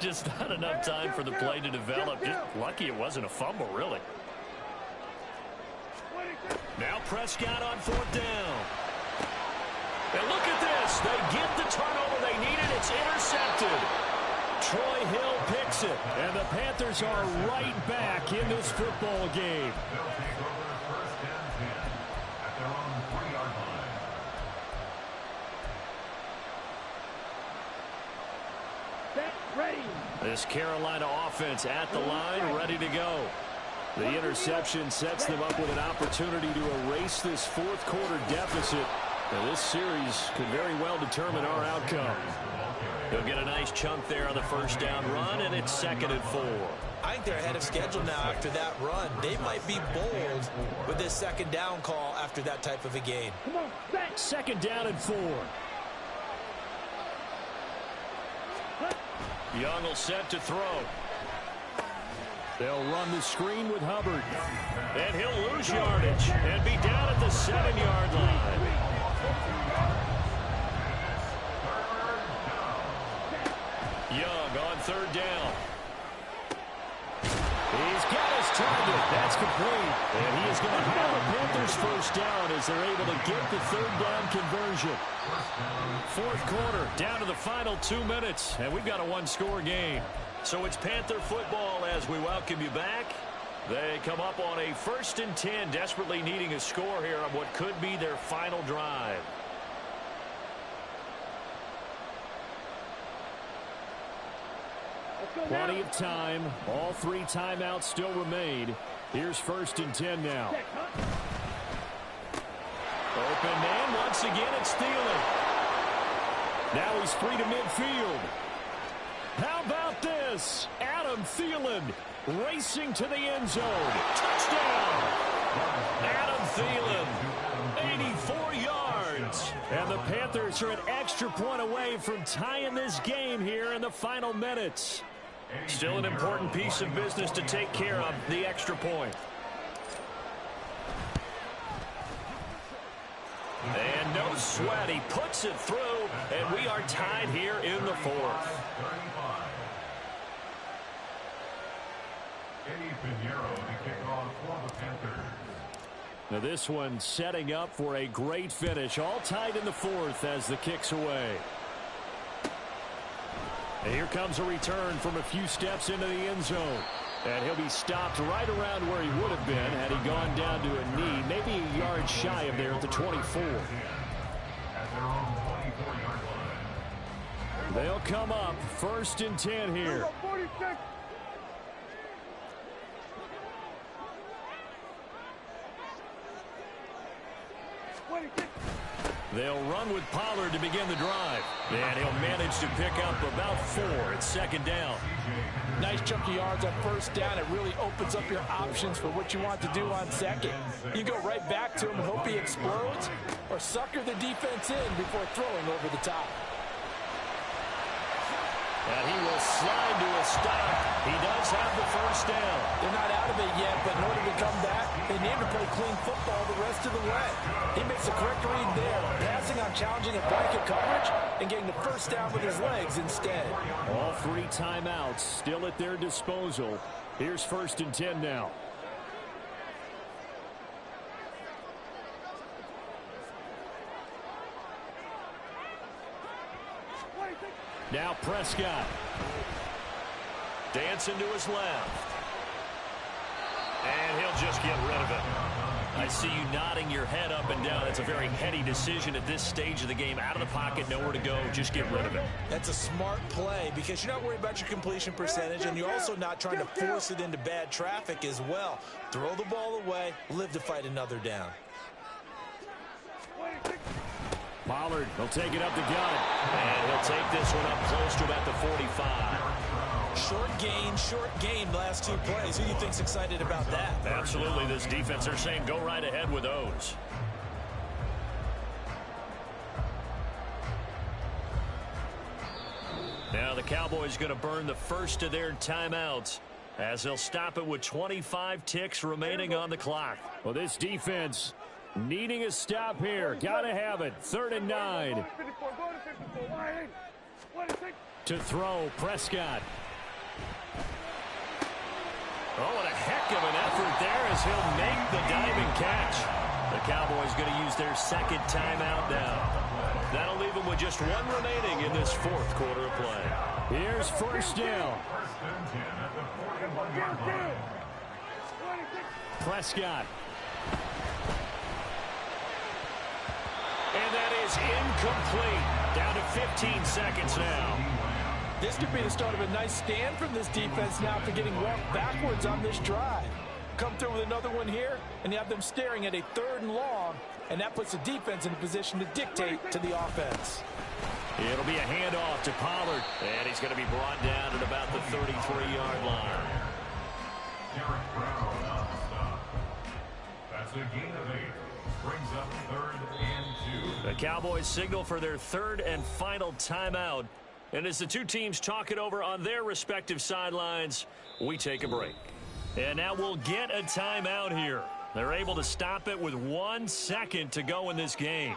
Just not enough time for the play to develop. Just lucky it wasn't a fumble, really. Now Prescott on 4th down. And look at this. They get the turnover they needed. It's intercepted. Troy Hill picks it. And the Panthers are right back in this football game. They'll take over 1st and 10 at their own 3-yard line. Set, ready. This Carolina offense at the line, ready to go. The interception sets them up with an opportunity to erase this 4th quarter deficit. Now, this series could very well determine our outcome. He'll get a nice chunk there on the 1st down run, and it's 2nd and 4. I think they're ahead of schedule now after that run. They might be bold with this 2nd down call after that type of a game. Come on, set. 2nd down and 4. Young will set to throw. They'll run the screen with Hubbard. And he'll lose yardage and be down at the 7-yard line. Young on 3rd down. He's got his target. That's complete. And he is going to have the Panthers 1st down as they're able to get the 3rd down conversion. 4th quarter, down to the final 2 minutes, and we've got a 1-score game. So it's Panther football as we welcome you back. They come up on a 1st and 10, desperately needing a score here on what could be their final drive. Plenty of time. All 3 timeouts still remain. Here's 1st and 10 now. Open man, once again it's Thielen. Now he's free to midfield. How about this? Adam Thielen racing to the end zone. Touchdown! Adam Thielen, 84 yards. And the Panthers are an extra point away from tying this game here in the final minutes. Still an important piece of business to take care of, the extra point. And no sweat, he puts it through, and we are tied here in the 4th. Now this one setting up for a great finish, all tied in the 4th as the kick's away. And here comes a return from a few steps into the end zone. And he'll be stopped right around where he would have been had he gone down to a knee, maybe a yard shy of there at the 24. They'll come up 1st and 10 here. They'll run with Pollard to begin the drive. And he'll manage to pick up about 4 at 2nd down. Nice chunk of yards on 1st down. It really opens up your options for what you want to do on 2nd. You go right back to him and hope he explodes, or sucker the defense in before throwing over the top. And he will slide to a stop. He does have the first down. They're not out of it yet, but in order to come back, they need to play clean football the rest of the way. He makes the correct read there, passing on challenging a blanket coverage and getting the first down with his legs instead. All 3 timeouts still at their disposal. Here's 1st and 10 now. Now Prescott. Dancing to his left. And he'll just get rid of it. I see you nodding your head up and down. That's a very heady decision at this stage of the game. Out of the pocket, nowhere to go. Just get rid of it. That's a smart play because you're not worried about your completion percentage, and you're also not trying to force it into bad traffic as well. Throw the ball away, live to fight another down. Pollard, he'll take it up the gut. And he'll take this one up close to about the 45. Short gain, last 2 plays. Who do you think's excited about that? Absolutely. This defense, they're saying go right ahead with those. Now the Cowboys going to burn the first of their timeouts as they'll stop it with 25 ticks remaining on the clock. Well, this defense needing a stop here. Got to have it. 3rd and 9. To throw, Prescott. Oh, what a heck of an effort there as he'll make the diving catch. The Cowboys going to use their 2nd timeout now. That'll leave them with just 1 remaining in this 4th quarter of play. Here's 1st down. Prescott. And that is incomplete. Down to 15 seconds now. This could be the start of a nice stand from this defense now after getting walked backwards on this drive. Come through with another one here, and you have them staring at a 3rd and long, and that puts the defense in a position to dictate to the offense. It'll be a handoff to Pollard, and he's going to be brought down at about the 33-yard line. Derek Brown on the stop. That's a gain of 8. Brings up 3rd and 2. The Cowboys signal for their 3rd and final timeout. And as the 2 teams talk it over on their respective sidelines, we take a break. And now we'll get a timeout here. They're able to stop it with 1 second to go in this game.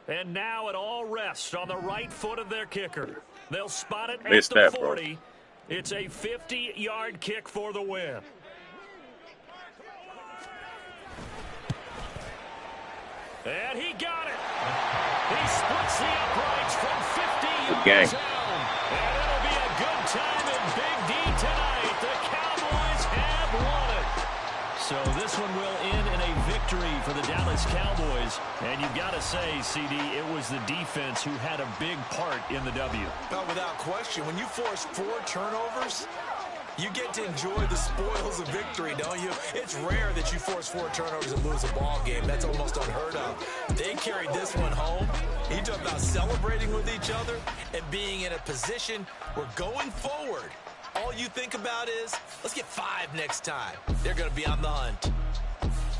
And now it all rests on the right foot of their kicker. They'll spot it at the 40. It's a 50-yard kick for the win. And he got it. He splits the uprights from 50 yards out. And it'll be a good time in Big D tonight. The Cowboys have won it. So this one will end in a victory for the Dallas Cowboys. And you've got to say, CD, it was the defense who had a big part in the W. Well, without question, when you force 4 turnovers, you get to enjoy the spoils of victory, don't you? It's rare that you force 4 turnovers and lose a ball game. That's almost unheard of. They carried this one home. You talk about celebrating with each other and being in a position where going forward, all you think about is, let's get 5 next time. They're going to be on the hunt.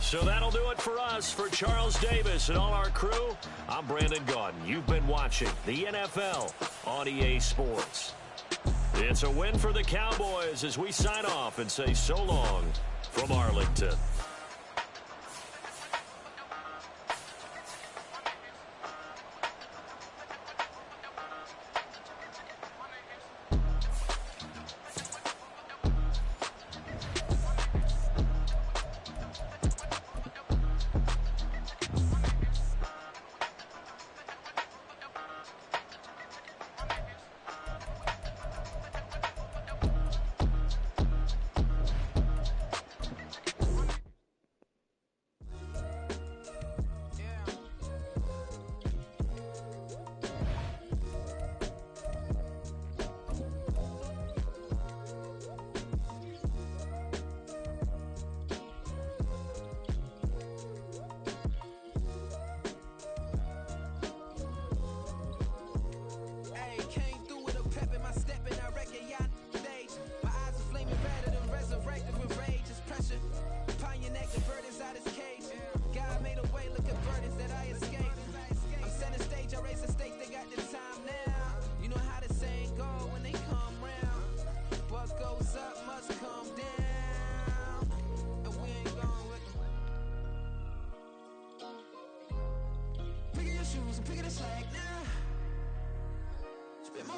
So that'll do it for us. For Charles Davis and all our crew, I'm Brandon Gaudin. You've been watching the NFL on EA Sports. It's a win for the Cowboys as we sign off and say so long from Arlington.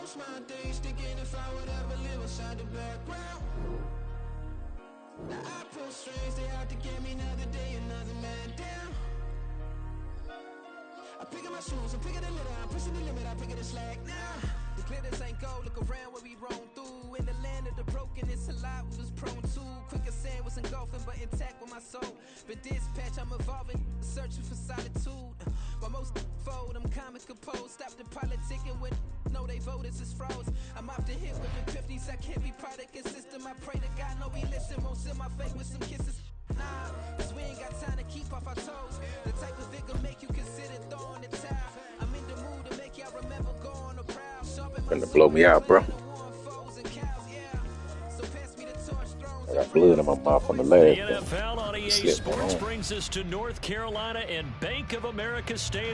most my days thinking if I would ever live inside the background. Now I pull strings, they out to get me another day, another man down. I'm picking my shoes, I'm picking the litter, I'm pushing the limit, I'm picking the slack now. The glitters ain't gold, look around where we roam through. In the land of the broken, it's a lot we was prone to. Quicker sand was engulfing, but intact with my soul. Been dispatched, I'm evolving, searching for solitude. While most fold, I'm comic composed. Stop the politicking when no they voters is froze. I'm off the hit with the 50s, I can't be product and system. I pray to God, no, we listen, won't send my face with some kisses. Nah, cause we ain't got time to keep off our toes. The type of vigor make you consider throwing the towel. I'm in the mood to make y'all remember going to proud. Finna blow me out, bro. I got blood in my mouth on the The last NFL on EA Sports brings us to North Carolina and Bank of America Stadium.